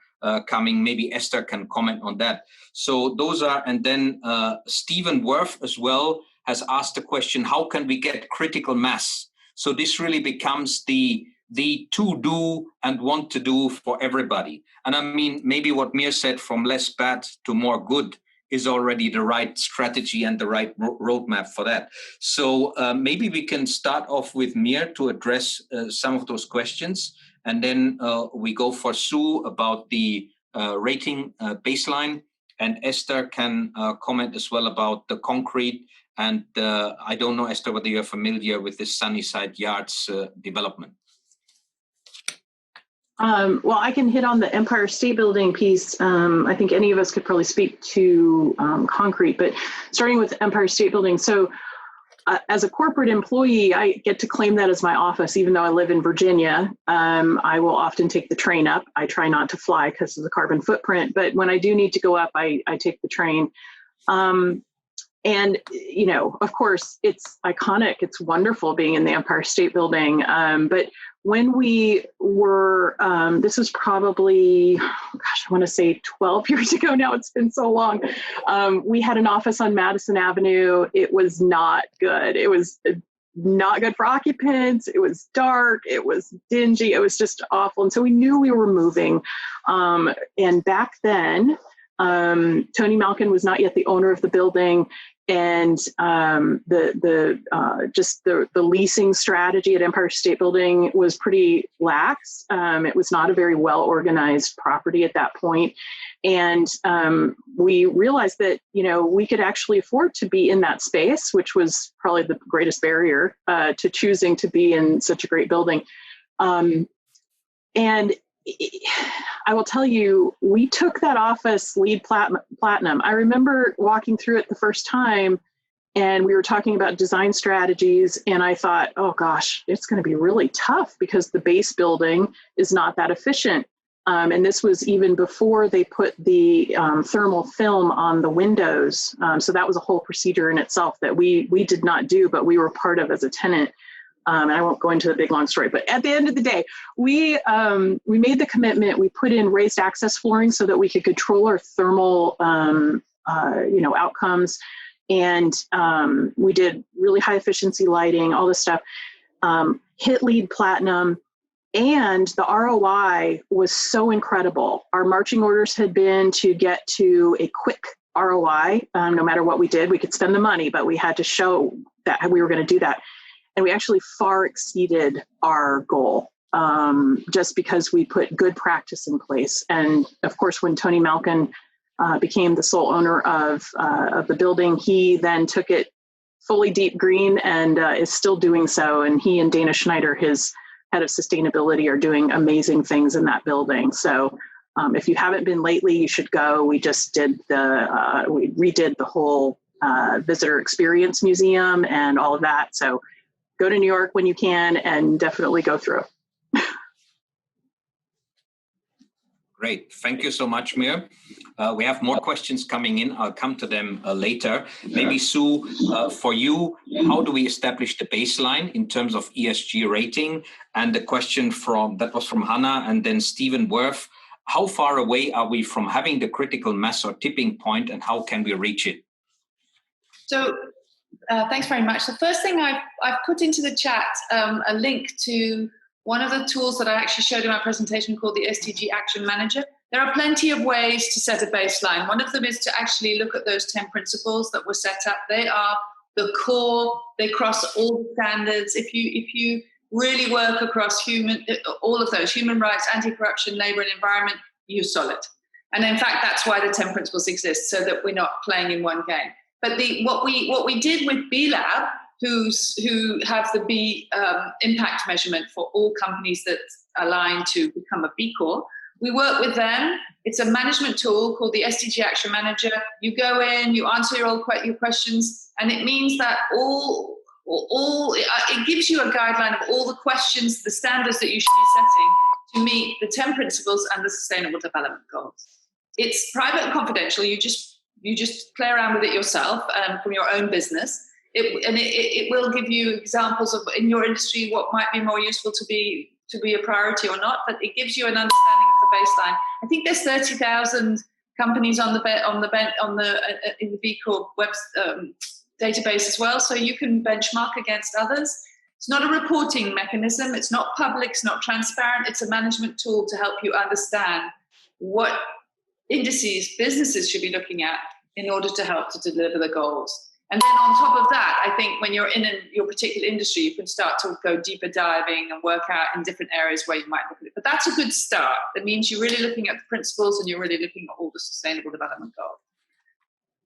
coming. Maybe Esther can comment on that. So those are, and then Stephen Worth as well has asked the question, how can we get critical mass? So this really becomes the to do and want to do for everybody. And I mean, maybe what Myrrh said, from less bad to more good, is already the right strategy and the right roadmap for that. So maybe we can start off with Myrrh to address some of those questions. And then we go for Sue about the rating baseline, and Esther can comment as well about the concrete. And I don't know, Esther, whether you're familiar with this Sunnyside Yards development. Well, I can hit on the Empire State Building piece. I think any of us could probably speak to concrete, but starting with Empire State Building. So as a corporate employee, I get to claim that as my office, even though I live in Virginia. I will often take the train up. I try not to fly because of the carbon footprint, but when I do need to go up, I take the train. And, of course, it's iconic. It's wonderful being in the Empire State Building. But when we were, this was probably, I want to say 12 years ago now, it's been so long. We had an office on Madison Avenue. It was not good. It was not good for occupants. It was dark. It was dingy. It was just awful. And so we knew we were moving. And back then, Tony Malkin was not yet the owner of the building, and the leasing strategy at Empire State Building was pretty lax. It was not a very well organized property at that point, and we realized that we could actually afford to be in that space, which was probably the greatest barrier to choosing to be in such a great building. And I will tell you, we took that office LEED Platinum. I remember walking through it the first time, and we were talking about design strategies, and I thought, oh gosh, it's going to be really tough because the base building is not that efficient. And this was even before they put the thermal film on the windows. So that was a whole procedure in itself that we did not do, but we were part of as a tenant. And I won't go into the big long story, but at the end of the day, we made the commitment. We put in raised access flooring so that we could control our thermal, outcomes, and we did really high efficiency lighting, all this stuff. Hit LEED Platinum, and the ROI was so incredible. Our marching orders had been to get to a quick ROI. No matter what we did, we could spend the money, but we had to show that we were going to do that. And we actually far exceeded our goal just because we put good practice in place. And of course, when Tony Malkin became the sole owner of the building, he then took it fully deep green and is still doing so. And he and Dana Schneider, his head of sustainability, are doing amazing things in that building. So if you haven't been lately, you should go. We just did we redid the whole visitor experience museum and all of that. So go to New York when you can, and definitely go through. Great. Thank you so much, Myrrh. We have more questions coming in. I'll come to them later. Maybe, Sue, for you, how do we establish the baseline in terms of ESG rating? And the question that was from Hannah and then Stephen Worth, how far away are we from having the critical mass or tipping point, and how can we reach it? So, thanks very much. The first thing I've put into the chat a link to one of the tools that I actually showed in my presentation called the SDG Action Manager. There are plenty of ways to set a baseline. One of them is to actually look at those 10 principles that were set up. They are the core. They cross all the standards. If you really work across all of those, human rights, anti-corruption, labor and environment, you're solid. And in fact, that's why the 10 principles exist, so that we're not playing in one game. But what we did with B Lab, who have the B impact measurement for all companies that align to become a B Corp, we work with them. It's a management tool called the SDG Action Manager. You go in, you answer your questions, and it means that it gives you a guideline of all the questions, the standards that you should be setting to meet the 10 principles and the Sustainable Development Goals. It's private and confidential. You just play around with it yourself from your own business. It will give you examples of, in your industry, what might be more useful to be a priority or not, but it gives you an understanding of the baseline. I think there's 30,000 companies in the B Corp web database as well, so you can benchmark against others. It's not a reporting mechanism. It's not public. It's not transparent. It's a management tool to help you understand what indices businesses should be looking at in order to help to deliver the goals. And then on top of that, I think when you're in your particular industry, you can start to go deeper diving and work out in different areas where you might look at it. But that's a good start. That means you're really looking at the principles and you're really looking at all the Sustainable Development Goals.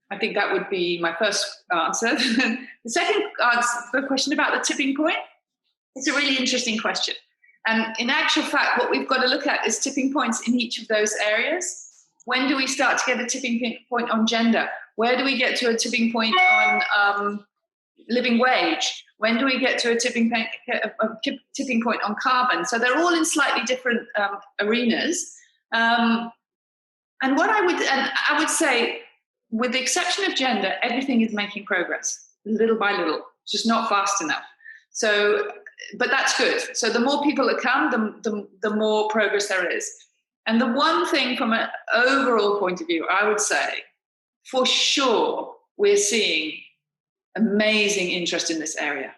I think that would be my first answer. The second answer, the question about the tipping point, it's a really interesting question. And in actual fact, what we've got to look at is tipping points in each of those areas. When do we start to get a tipping point on gender? Where do we get to a tipping point on living wage? When do we get to a tipping point on carbon? So they're all in slightly different arenas. And I would say, with the exception of gender, everything is making progress, little by little, just not fast enough. So, but that's good. So the more people that come, the more progress there is. And the one thing from an overall point of view, I would say, for sure, we're seeing amazing interest in this area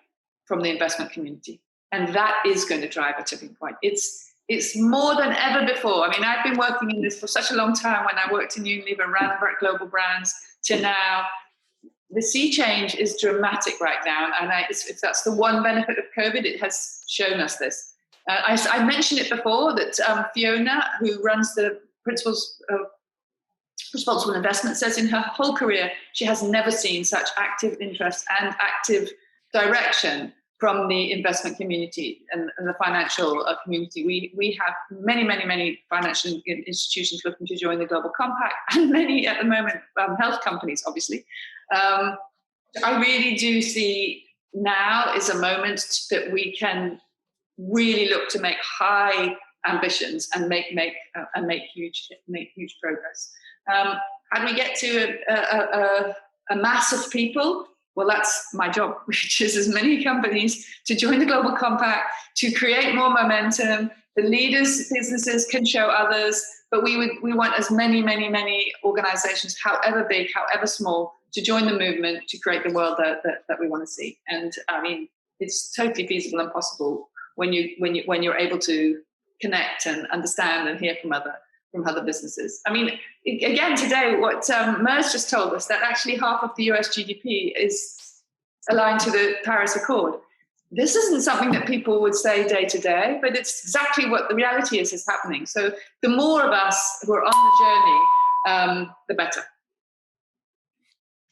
from the investment community. And that is going to drive a tipping point. It's It's more than ever before. I mean, I've been working in this for such a long time. When I worked in Unilever, ran global brands, to now, the sea change is dramatic right now. And if that's the one benefit of COVID, it has shown us this. I mentioned it before that Fiona, who runs the Principles of Responsible Investment, says in her whole career, she has never seen such active interest and active direction from the investment community and the financial community. We have many financial institutions looking to join the Global Compact, and many at the moment health companies, obviously. I really do see now is a moment that we can really look to make high ambitions and make huge progress. How do we get to a mass of people? Well, that's my job, which is as many companies to join the Global Compact, to create more momentum. The leaders, businesses can show others, but we want as many organizations, however big, however small, to join the movement to create the world that we want to see. And I mean, it's totally feasible and possible when you're able to connect and understand and hear from other businesses. I mean, again, today, what Myrrh's just told us, that actually half of the US GDP is aligned to the Paris Accord. This isn't something that people would say day to day, but it's exactly what the reality is happening. So the more of us who are on the journey, the better.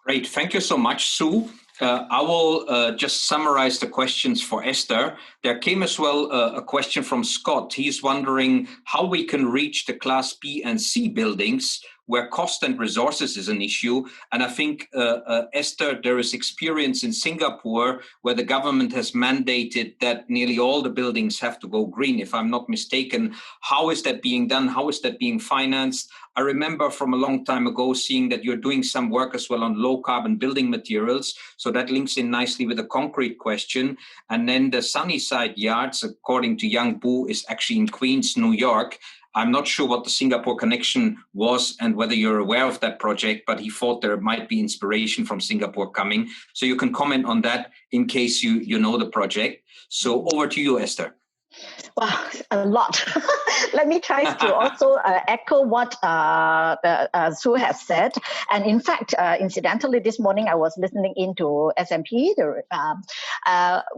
Great. Thank you so much, Sue. I will just summarize the questions for Esther. There came as well a question from Scott. He's wondering how we can reach the Class B and C buildings where cost and resources is an issue. And I think, Esther, there is experience in Singapore where the government has mandated that nearly all the buildings have to go green, if I'm not mistaken. How is that being done? How is that being financed? I remember from a long time ago seeing that you're doing some work as well on low carbon building materials. So that links in nicely with the concrete question. And then the Sunnyside Yards, according to Young Boo, is actually in Queens, New York. I'm not sure what the Singapore connection was and whether you're aware of that project, but he thought there might be inspiration from Singapore coming. So you can comment on that in case you know the project. So over to you, Esther. Wow, a lot. Let me try to also echo what Sue has said. And in fact, incidentally, this morning I was listening into SMP.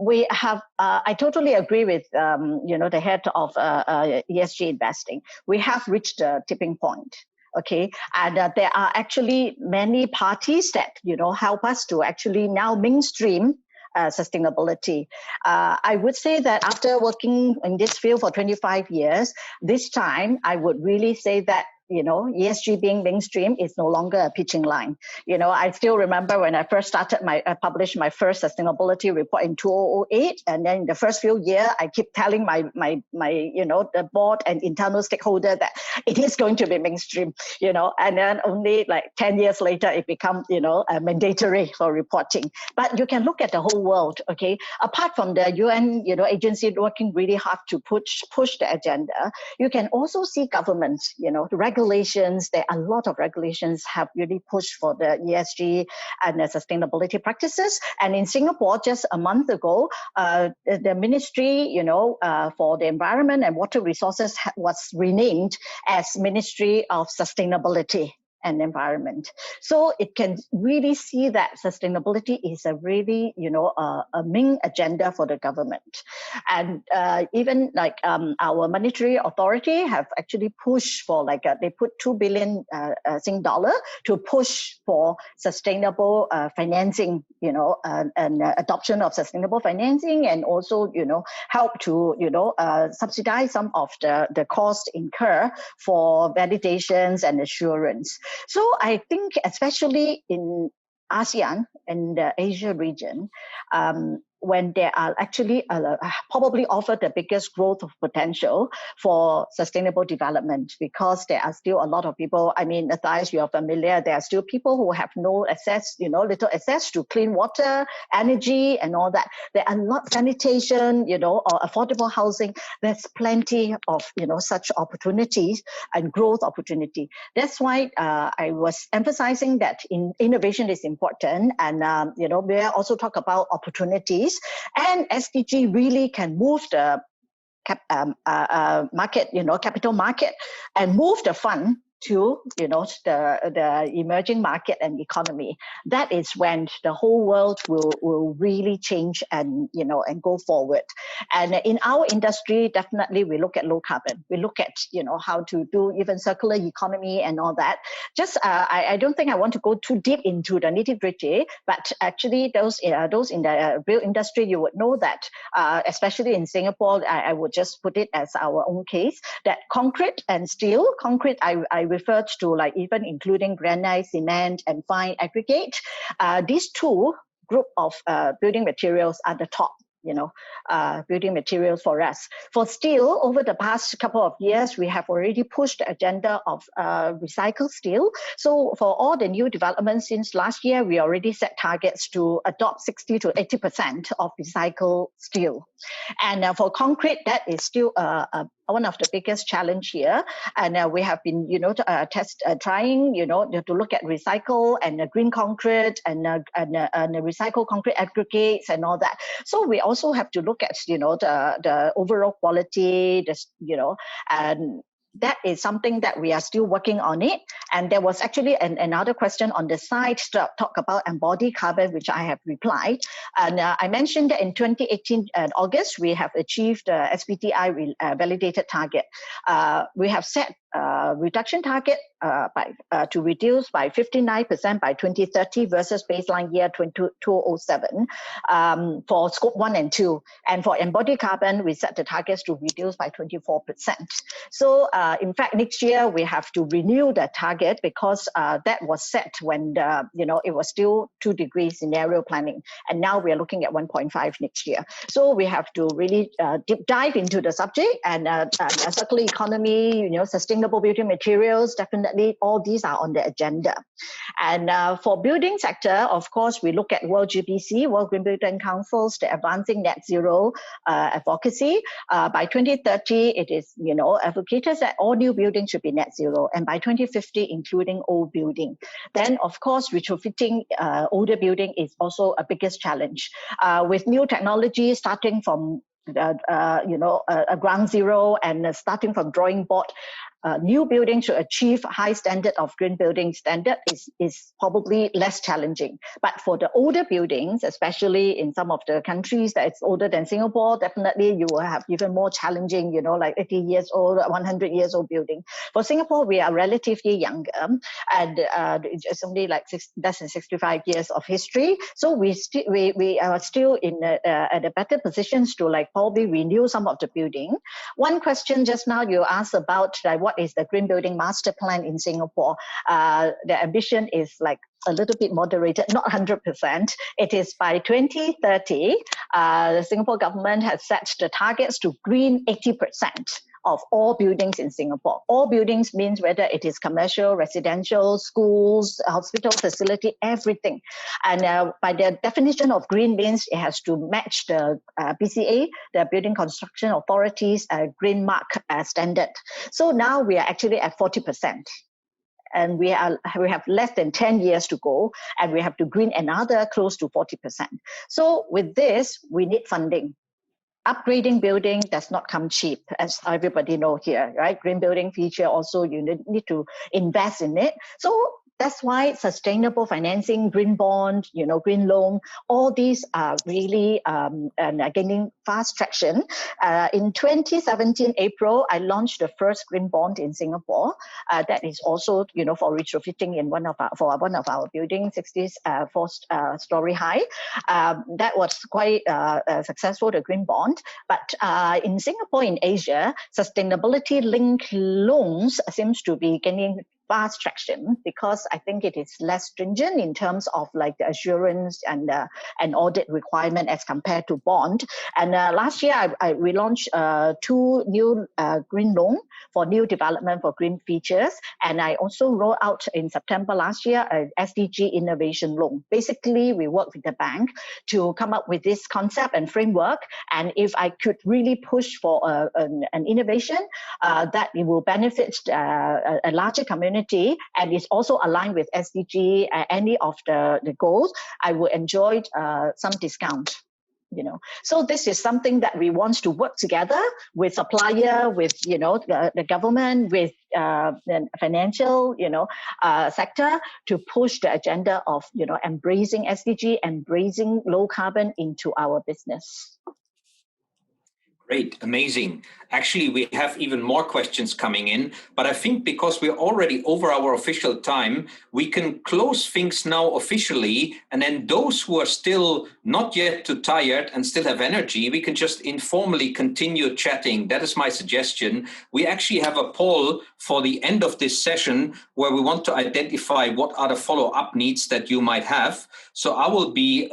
We have. I totally agree with the head of ESG investing. We have reached a tipping point. Okay, and there are actually many parties that help us to actually now mainstream sustainability. I would say that after working in this field for 25 years, this time I would really say that ESG being mainstream is no longer a pitching line. I still remember when I first started I published my first sustainability report in 2008, and then in the first few years, I keep telling my the board and internal stakeholder that it is going to be mainstream, and then only like 10 years later, it becomes, mandatory for reporting. But you can look at the whole world, okay? Apart from the UN, agency working really hard to push the agenda, you can also see governments, regulations. There are a lot of regulations have really pushed for the ESG and the sustainability practices. And in Singapore, just a month ago, the Ministry, for the Environment and Water Resources was renamed as Ministry of Sustainability and Environment. So it can really see that sustainability is a really, a main agenda for the government. And even like our monetary authority have actually pushed for they put 2 billion Sing dollar to push for sustainable financing, and adoption of sustainable financing, and also, help to, subsidize some of the cost incur for validations and assurance. So I think especially in ASEAN and the Asia region, when there are actually probably offer the biggest growth of potential for sustainable development, because there are still a lot of people. I mean, Matthias, you are familiar. There are still people who have no access, little access to clean water, energy, and all that. There are not sanitation, or affordable housing. There's plenty of, such opportunities and growth opportunity. That's why I was emphasizing that innovation is important, and we also talk about opportunities. And SDG really can move the market, capital market, and move the fund to the emerging market and economy. That is when the whole world will really change and and go forward. And in our industry, definitely we look at low carbon. We look at how to do even circular economy and all that. Just I don't think I want to go too deep into the nitty-gritty, but actually those in the real industry, you would know that especially in Singapore, I would just put it as our own case, that concrete and steel, I referred to like even including granite, cement, and fine aggregate. These two group of building materials are the top building materials for us. For steel, over the past couple of years, we have already pushed the agenda of recycled steel. So for all the new developments since last year, we already set targets to adopt 60 to 80% of recycled steel. And for concrete, that is still one of the biggest challenge here. And we have been, trying, to look at recycle and green concrete and recycle concrete aggregates and all that. So we also have to look at, the overall quality, and that is something that we are still working on it. And there was actually another question on the side to talk about embodied carbon, which I have replied. And I mentioned that in 2018 August, we have achieved the SBTi validated target. We have set reduction target to reduce by 59% by 2030 versus baseline year 2007 for scope 1 and 2. And for embodied carbon, we set the targets to reduce by 24%. So in fact, next year we have to renew that target because that was set when it was still 2 degrees scenario planning. And now we are looking at 1.5 next year. So we have to really deep dive into the subject, and circular economy, sustainable building materials, definitely all these are on the agenda. And for building sector, of course, we look at World GBC, World Green Building Councils, the advancing net zero advocacy. By 2030, it is, advocated that all new buildings should be net zero, and by 2050, including old building. Then, of course, retrofitting older building is also a biggest challenge. With new technology starting from a ground zero and starting from drawing board, new buildings to achieve high standard of green building standard is probably less challenging. But for the older buildings, especially in some of the countries that it's older than Singapore, definitely you will have even more challenging, like 80 years old, 100 years old building. For Singapore, we are relatively younger, and it's only like less than 65 years of history. So we are still at a better positions to probably renew some of the building. One question just now you asked about what is the Green Building Master Plan in Singapore. The ambition is a little bit moderated, not 100%. It is by 2030, the Singapore government has set the targets to green 80% of all buildings in Singapore. All buildings means whether it is commercial, residential, schools, hospital facility, everything. And by the definition of green means it has to match the BCA, the Building Construction Authority's green mark standard. So now we are actually at 40%. And we have less than 10 years to go, and we have to green another close to 40%. So with this, we need funding. Upgrading building does not come cheap, as everybody know here, right? Green building feature also, you need to invest in it. So that's why sustainable financing, green bond, green loan, all these are really gaining fast traction. In 2017 April, I launched the first green bond in Singapore. That is also, for retrofitting in one of our buildings, 64-story high. That was quite successful, the green bond. But in Singapore, in Asia, sustainability-linked loans seems to be gaining fast traction because I think it is less stringent in terms of the assurance and audit requirement as compared to bond. And last year, we launched 2 new green loan for new development for green features. And I also rolled out in September last year a SDG innovation loan. Basically, we work with the bank to come up with this concept and framework. And if I could really push for an innovation that it will benefit a larger community, and is also aligned with SDG, any of the goals, I will enjoy some discount. So this is something that we want to work together with supplier, with, the government, with the financial, sector to push the agenda of, embracing SDG, embracing low carbon into our business. Great, amazing. Actually, we have even more questions coming in, but I think because we're already over our official time, we can close things now officially, and then those who are still not yet too tired and still have energy, we can just informally continue chatting. That is my suggestion. We actually have a poll for the end of this session where we want to identify what are the follow-up needs that you might have. So I will be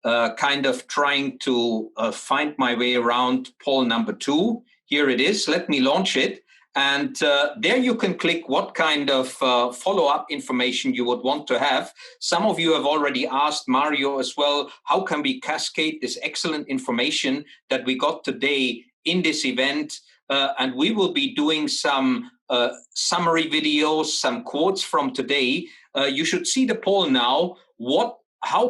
kind of trying to find my way around poll number 2. Here it is. Let me launch it. And there you can click what kind of follow-up information you would want to have. Some of you have already asked Mario as well, how can we cascade this excellent information that we got today in this event? And we will be doing some summary videos, some quotes from today. You should see the poll now. What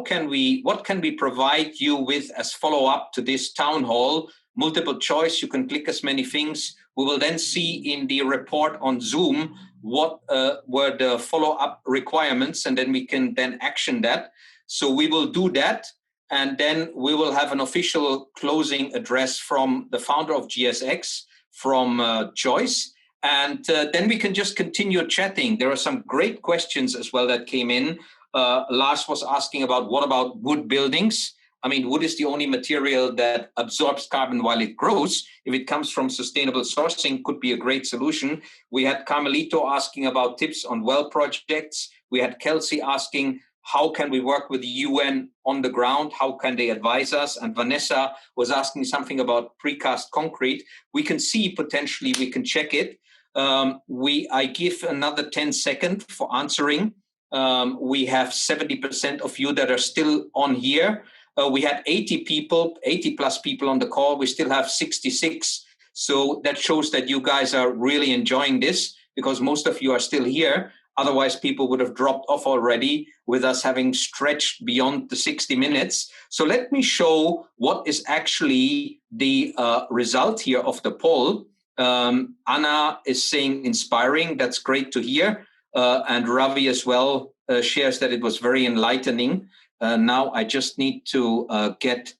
can we provide you with as follow-up to this town hall? Multiple choice, you can click as many things. We will then see in the report on Zoom what were the follow-up requirements, and then we can then action that. So we will do that, and then we will have an official closing address from the founder of GSX, from Joyce, and then we can just continue chatting. There are some great questions as well that came in. Lars was asking about what about wood buildings? I mean, wood is the only material that absorbs carbon while it grows. If it comes from sustainable sourcing, could be a great solution. We had Carmelito asking about tips on well projects. We had Kelsey asking, how can we work with the UN on the ground? How can they advise us? And Vanessa was asking something about precast concrete. We can see potentially, we can check it. I give another 10 seconds for answering. We have 70% of you that are still on here. We had 80 plus people on the call. We still have 66. So that shows that you guys are really enjoying this because most of you are still here. Otherwise, people would have dropped off already with us having stretched beyond the 60 minutes. So let me show what is actually the result here of the poll. Anna is saying inspiring. That's great to hear. And Ravi as well shares that it was very enlightening. Now I just need to get,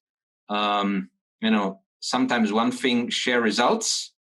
sometimes one thing, share results.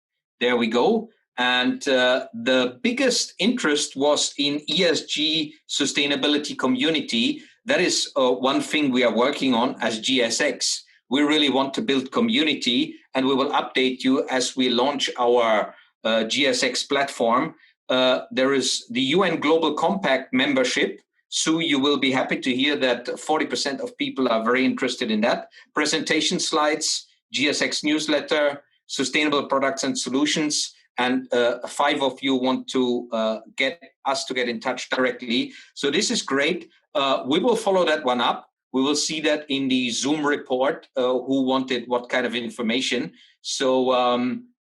There we go. And the biggest interest was in ESG sustainability community. That is one thing we are working on as GSX. We really want to build community, and we will update you as we launch our GSX platform. There is the UN Global Compact membership. Sue, you will be happy to hear that 40% of people are very interested in that. Presentation slides, GSX newsletter, sustainable products and solutions, and 5 of you want to get us to get in touch directly. So this is great. We will follow that one up. We will see that in the Zoom report, who wanted what kind of information. So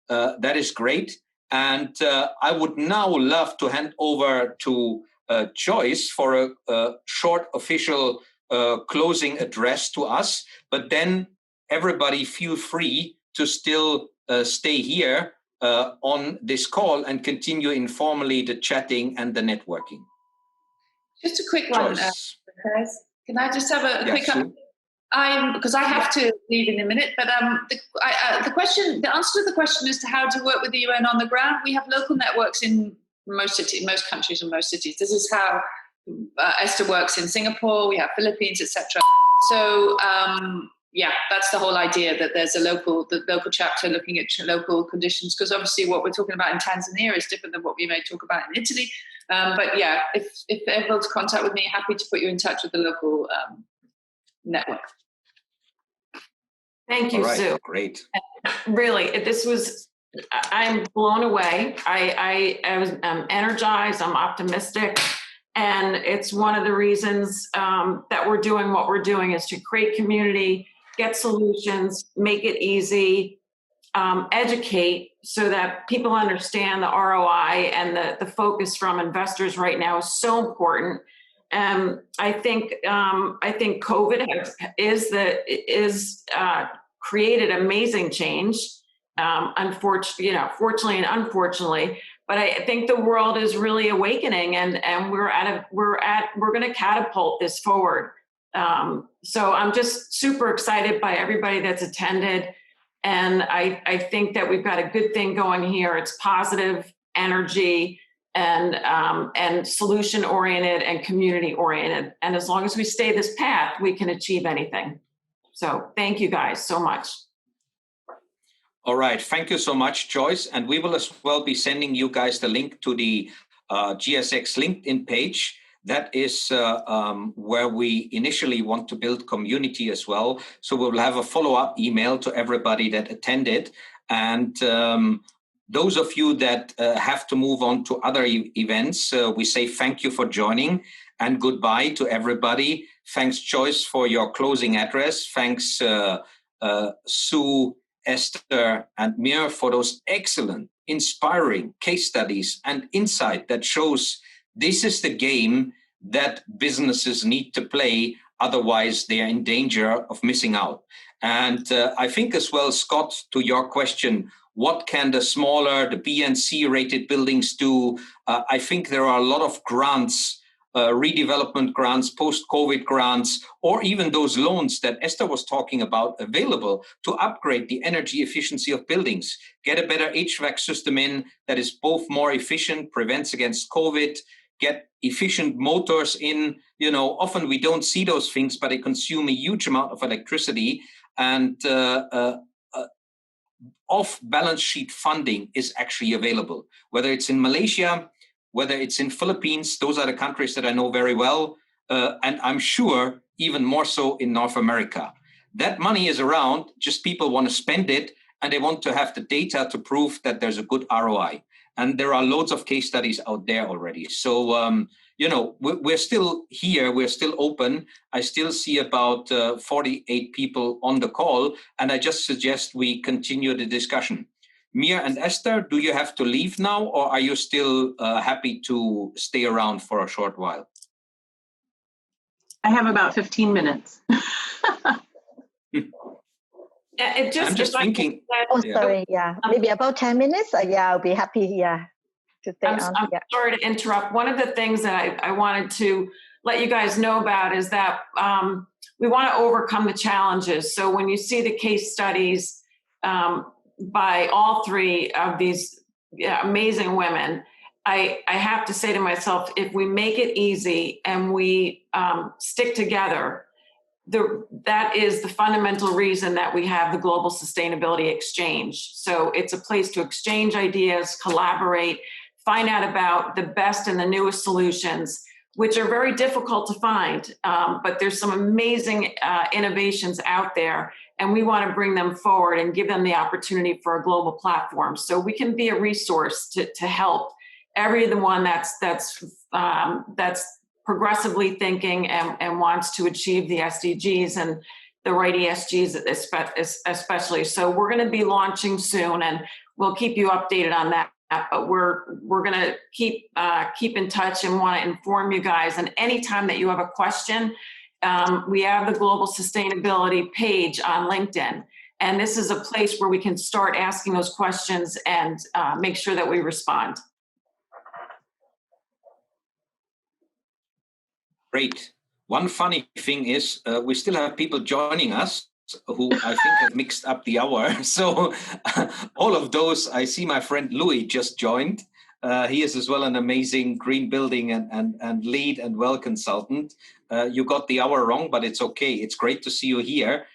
that is great. And I would now love to hand over to Joyce for a short official closing address to us. But then everybody feel free to still stay here on this call and continue informally the chatting and the networking. Just a quick one, can I just have a quick because I have to leave in a minute, but the answer to the question as to how to work with the UN on the ground, we have local networks in most cities, most countries and most cities. This is how Esther works in Singapore, we have Philippines, etc. So that's the whole idea, that there's the local chapter looking at local conditions, because obviously what we're talking about in Tanzania is different than what we may talk about in Italy. If they're able to contact with me, happy to put you in touch with the local network. Thank you, Sue. Great. Really, I'm blown away. I was energized. I'm optimistic. And it's one of the reasons that we're doing what we're doing, is to create community, get solutions, make it easy, educate so that people understand the ROI, and the focus from investors right now is so important. I think COVID is created amazing change. Unfortunately, fortunately and unfortunately, but I think the world is really awakening, and we're going to catapult this forward. So I'm just super excited by everybody that's attended, and I think that we've got a good thing going here. It's positive energy and solution oriented and community oriented, and as long as we stay this path, we can achieve anything. So thank you guys so much. All right, thank you so much, Joyce. And we will as well be sending you guys the link to the GSX LinkedIn page. That is where we initially want to build community as well. So we will have a follow-up email to everybody that attended. And those of you that have to move on to other events, we say thank you for joining and goodbye to everybody. Thanks, Joyce, for your closing address. Thanks, Sue, Esther, and Myrrh for those excellent, inspiring case studies and insight that shows this is the game that businesses need to play. Otherwise, they are in danger of missing out. And I think as well, Scott, to your question, what can the smaller, the B and C rated buildings do? I think there are a lot of grants, redevelopment grants, post-COVID grants, or even those loans that Esther was talking about available to upgrade the energy efficiency of buildings, get a better HVAC system in that is both more efficient, prevents against COVID, get efficient motors in. Often we don't see those things, but they consume a huge amount of electricity, and off-balance sheet funding is actually available, whether it's in Malaysia, whether it's in Philippines. Those are the countries that I know very well, and I'm sure even more so in North America. That money is around, just people want to spend it, and they want to have the data to prove that there's a good ROI. And there are loads of case studies out there already. So, we're still here, we're still open. I still see about 48 people on the call, and I just suggest we continue the discussion. Myrrh and Esther, do you have to leave now, or are you still happy to stay around for a short while? I have about 15 minutes. I'm just thinking. Maybe about 10 minutes. I'll be happy. To stay on. I'm sorry to interrupt. One of the things that I wanted to let you guys know about is that we want to overcome the challenges. So when you see the case studies by all three of these amazing women, I have to say to myself, if we make it easy and we stick together, that is the fundamental reason that we have the Global Sustainability Exchange. So it's a place to exchange ideas, collaborate, find out about the best and the newest solutions, which are very difficult to find, but there's some amazing innovations out there, and we want to bring them forward and give them the opportunity for a global platform. So we can be a resource to help everyone that's progressively thinking and wants to achieve the SDGs and the right ESGs especially. So we're going to be launching soon, and we'll keep you updated on that. But we're going to keep in touch and want to inform you guys. And anytime that you have a question, we have the Global Sustainability page on LinkedIn. And this is a place where we can start asking those questions and make sure that we respond. Great. One funny thing is we still have people joining us who I think have mixed up the hour. So all of those, I see my friend Louis just joined. He is as well an amazing green building and lead and well consultant. You got the hour wrong, but it's okay. It's great to see you here.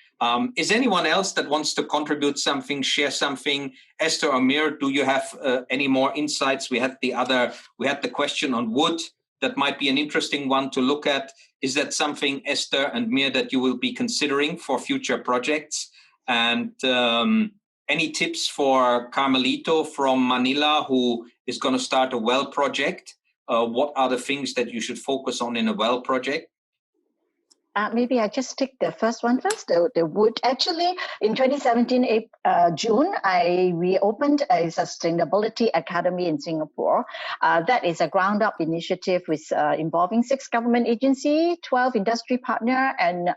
Is anyone else that wants to contribute something, share something? Esther or Myrrh, do you have any more insights? We had the question on wood. That might be an interesting one to look at. Is that something, Esther and Myrrh, that you will be considering for future projects? And any tips for Carmelito from Manila, who is going to start a well project? What are the things that you should focus on in a well project? Maybe I just take the first one first, the wood. Actually, in 2017, June, we opened a Sustainability Academy in Singapore. That is a ground-up initiative with involving 6 government agencies, 12 industry partners, and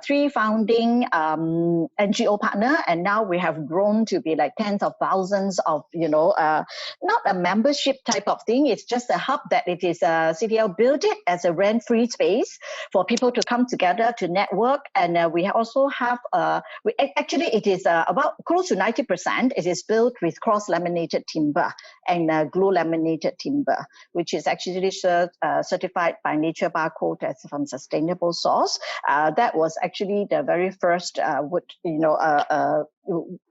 3 founding NGO partners. And now we have grown to be like tens of thousands of, not a membership type of thing. It's just a hub that it is CDL built it as a rent-free space for people to come together to network. And we also have, it is about close to 90%. It is built with cross-laminated timber and glue-laminated timber, which is actually certified by Nature Barcode as from sustainable source. That was actually the very first wood,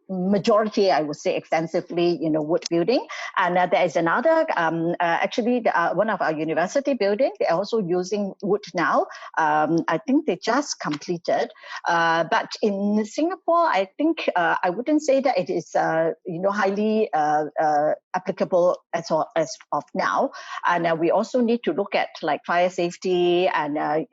majority, I would say extensively, wood building. And there is another, one of our university buildings, they're also using wood now. I think they just completed. But in Singapore, I think I wouldn't say that it is, highly applicable as of now. And we also need to look at like fire safety and, I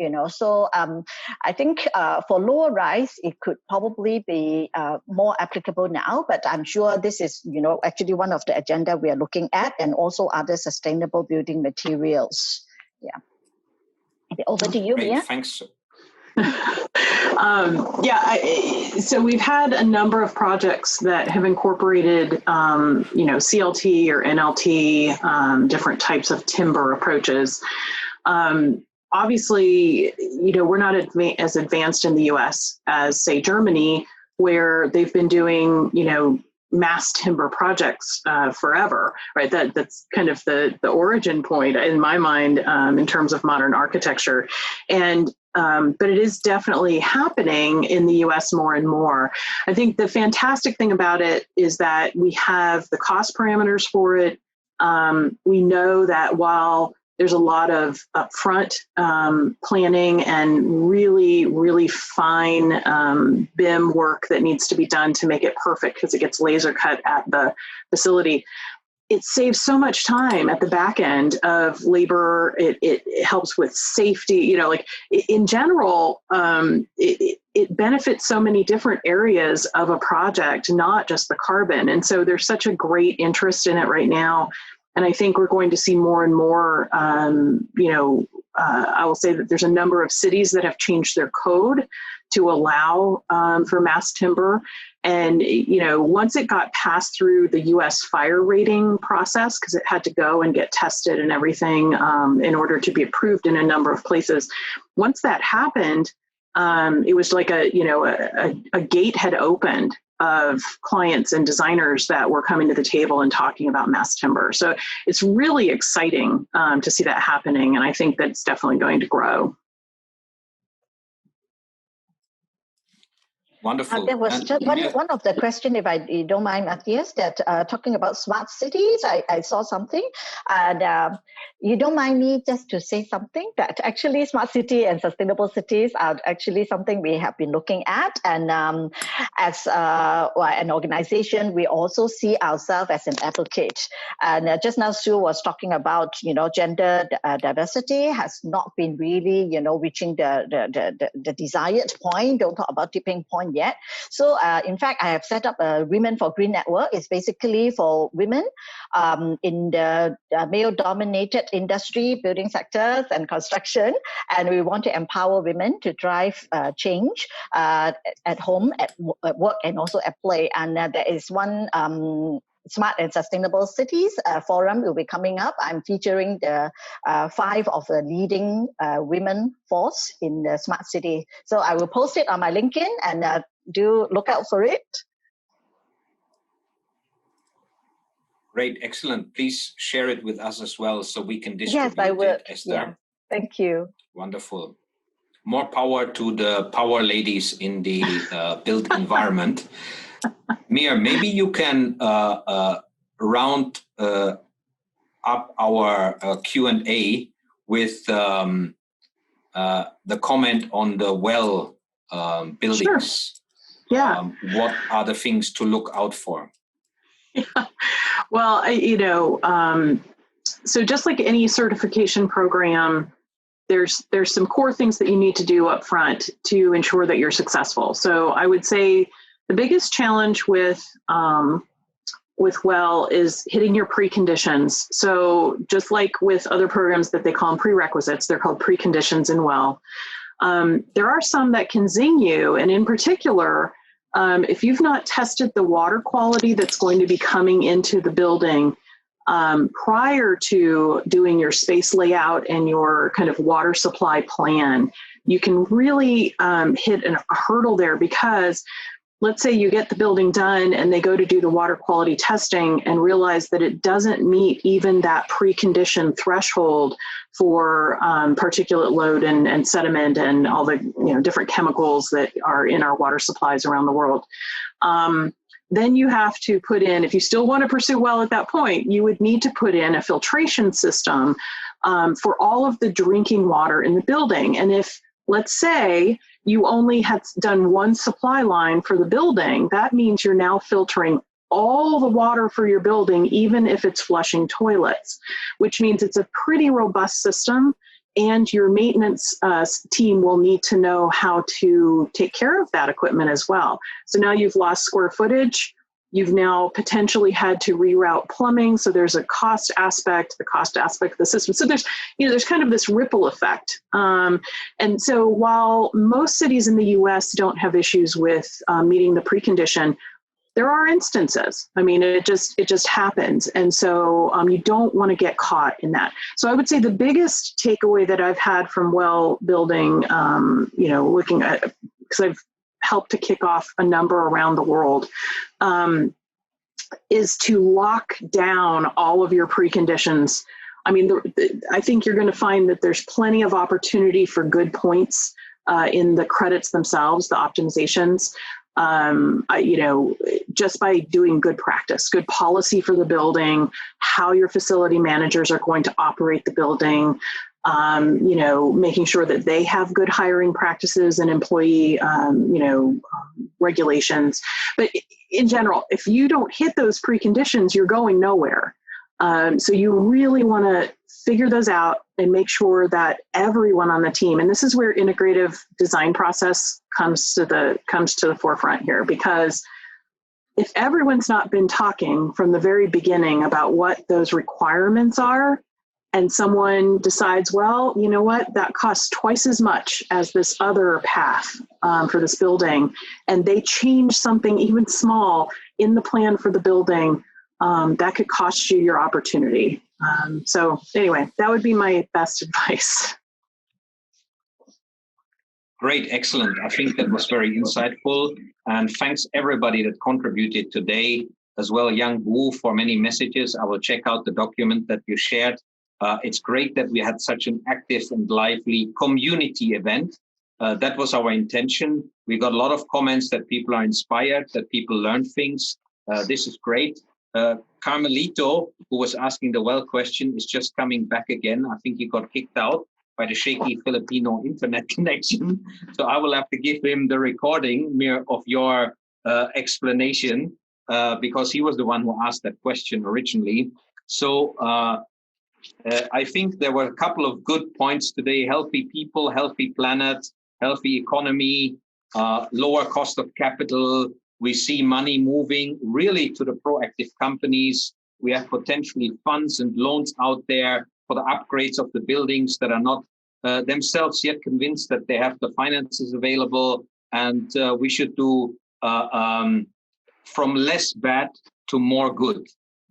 think for lower rise, it could probably be more applicable now, but I'm sure this is, actually one of the agenda we are looking at, and also other sustainable building materials. Yeah. Over to you, Mia. Thanks. So we've had a number of projects that have incorporated, CLT or NLT, different types of timber approaches. Obviously, we're not as advanced in the US as, say, Germany, where they've been doing, mass timber projects forever, right? That's kind of the origin point in my mind in terms of modern architecture. And but it is definitely happening in the US more and more. I think the fantastic thing about it is that we have the cost parameters for it. We know that while there's a lot of upfront planning and really, really fine BIM work that needs to be done to make it perfect because it gets laser cut at the facility. It saves so much time at the back end of labor. It helps with safety. In general, it benefits so many different areas of a project, not just the carbon. And so there's such a great interest in it right now. And I think we're going to see more and more, I will say that there's a number of cities that have changed their code to allow for mass timber. And, once it got passed through the US fire rating process, because it had to go and get tested and everything in order to be approved in a number of places. Once that happened, it was like a gate had opened of clients and designers that were coming to the table and talking about mass timber. So it's really exciting to see that happening. And I think that's definitely going to grow. Wonderful. There was just one of the questions, if you don't mind, Matthias, that talking about smart cities, I saw something. And you don't mind me just to say something that actually smart city and sustainable cities are actually something we have been looking at. And as an organization, we also see ourselves as an advocate. And just now, Sue was talking about, gender diversity has not been really, reaching the desired point. Don't talk about tipping point yet. So in fact, I have set up a Women for Green network. It's basically for women in the male-dominated industry, building sectors and construction. And we want to empower women to drive change at home, at work, and also at play. And there is one Smart and Sustainable Cities forum will be coming up. I'm featuring the 5 of the leading women force in the smart city. So I will post it on my LinkedIn and do look out for it. Great, excellent. Please share it with us as well so we can distribute it. Yes, I will. Esther. Yeah. Thank you. Wonderful. More power to the power ladies in the built environment. Myrrh, maybe you can round up our Q&A with the comment on the well buildings. Sure. Yeah. What are the things to look out for? Yeah. Well, so just like any certification program, there's some core things that you need to do up front to ensure that you're successful. So I would say the biggest challenge with WELL is hitting your preconditions. So just like with other programs that they call them prerequisites, they're called preconditions in WELL. There are some that can zing you, and in particular, if you've not tested the water quality that's going to be coming into the building prior to doing your space layout and your kind of water supply plan, you can really hit a hurdle there, because let's say you get the building done and they go to do the water quality testing and realize that it doesn't meet even that precondition threshold for particulate load and sediment and all the different chemicals that are in our water supplies around the world. Then you have to put in, if you still want to pursue WELL at that point, you would need to put in a filtration system for all of the drinking water in the building. And if, let's say, you only had done one supply line for the building, that means you're now filtering all the water for your building, even if it's flushing toilets, which means it's a pretty robust system, and your maintenance team will need to know how to take care of that equipment as well. So now you've lost square footage. You've now potentially had to reroute plumbing. So there's a cost aspect, the cost aspect of the system. So there's kind of this ripple effect. And so while most cities in the US don't have issues with meeting the precondition, there are instances. I mean, it just happens. And so you don't want to get caught in that. So I would say the biggest takeaway that I've had from WELL building, looking at, because I've helped to kick off a number around the world, is to lock down all of your preconditions. I mean, I think you're going to find that there's plenty of opportunity for good points in the credits themselves, the optimizations. Just by doing good practice, good policy for the building, how your facility managers are going to operate the building, making sure that they have good hiring practices and employee, regulations. But in general, if you don't hit those preconditions, you're going nowhere. So you really want to figure those out and make sure that everyone on the team, and this is where integrative design process comes to the forefront here, because if everyone's not been talking from the very beginning about what those requirements are, and someone decides, well, you know what, that costs twice as much as this other path for this building, and they change something even small in the plan for the building, that could cost you your opportunity. So anyway, that would be my best advice. Great, excellent. I think that was very insightful. And thanks everybody that contributed today, as well, Young Wu, for many messages. I will check out the document that you shared. It's great that we had such an active and lively community event. That was our intention. We got a lot of comments that people are inspired, that people learn things. This is great. Carmelito, who was asking the WELL question, is just coming back again. I think he got kicked out by the shaky Filipino internet connection. So I will have to give him the recording, Myrrh, of your explanation, because he was the one who asked that question originally. So I think there were a couple of good points today: healthy people, healthy planet, healthy economy, lower cost of capital. We see money moving really to the proactive companies. We have potentially funds and loans out there for the upgrades of the buildings that are not themselves yet convinced that they have the finances available. And we should do from less bad to more good.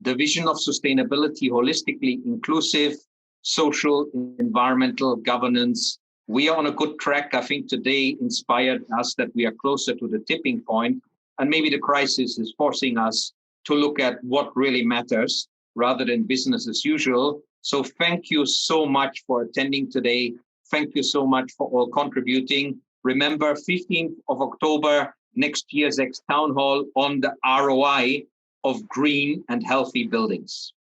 The vision of sustainability, holistically inclusive, social, environmental governance. We are on a good track. I think today inspired us that we are closer to the tipping point. And maybe the crisis is forcing us to look at what really matters rather than business as usual. So thank you so much for attending today. Thank you so much for all contributing. Remember, 15th of October, next GSX Townhall on the ROI of green and healthy buildings.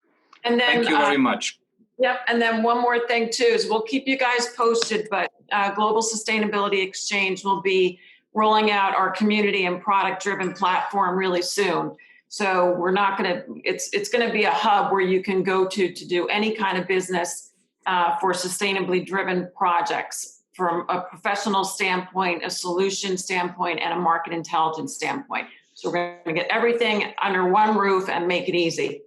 And then, thank you very much. Yep. And then one more thing too is we'll keep you guys posted, but Global Sustainability Exchange will be rolling out our community and product driven platform really soon. So we're not going to, it's going to be a hub where you can go to do any kind of business for sustainably driven projects from a professional standpoint, a solution standpoint, and a market intelligence standpoint. So we're going to get everything under one roof and make it easy.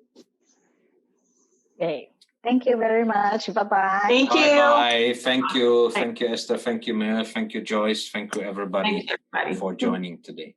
Okay. Thank you very much. Bye-bye. Thank you. Bye-bye. Thank you. Thank you, Esther. Thank you, Myrrh. Thank you, Joyce. Thank you, everybody, Thanks, everybody. for joining today.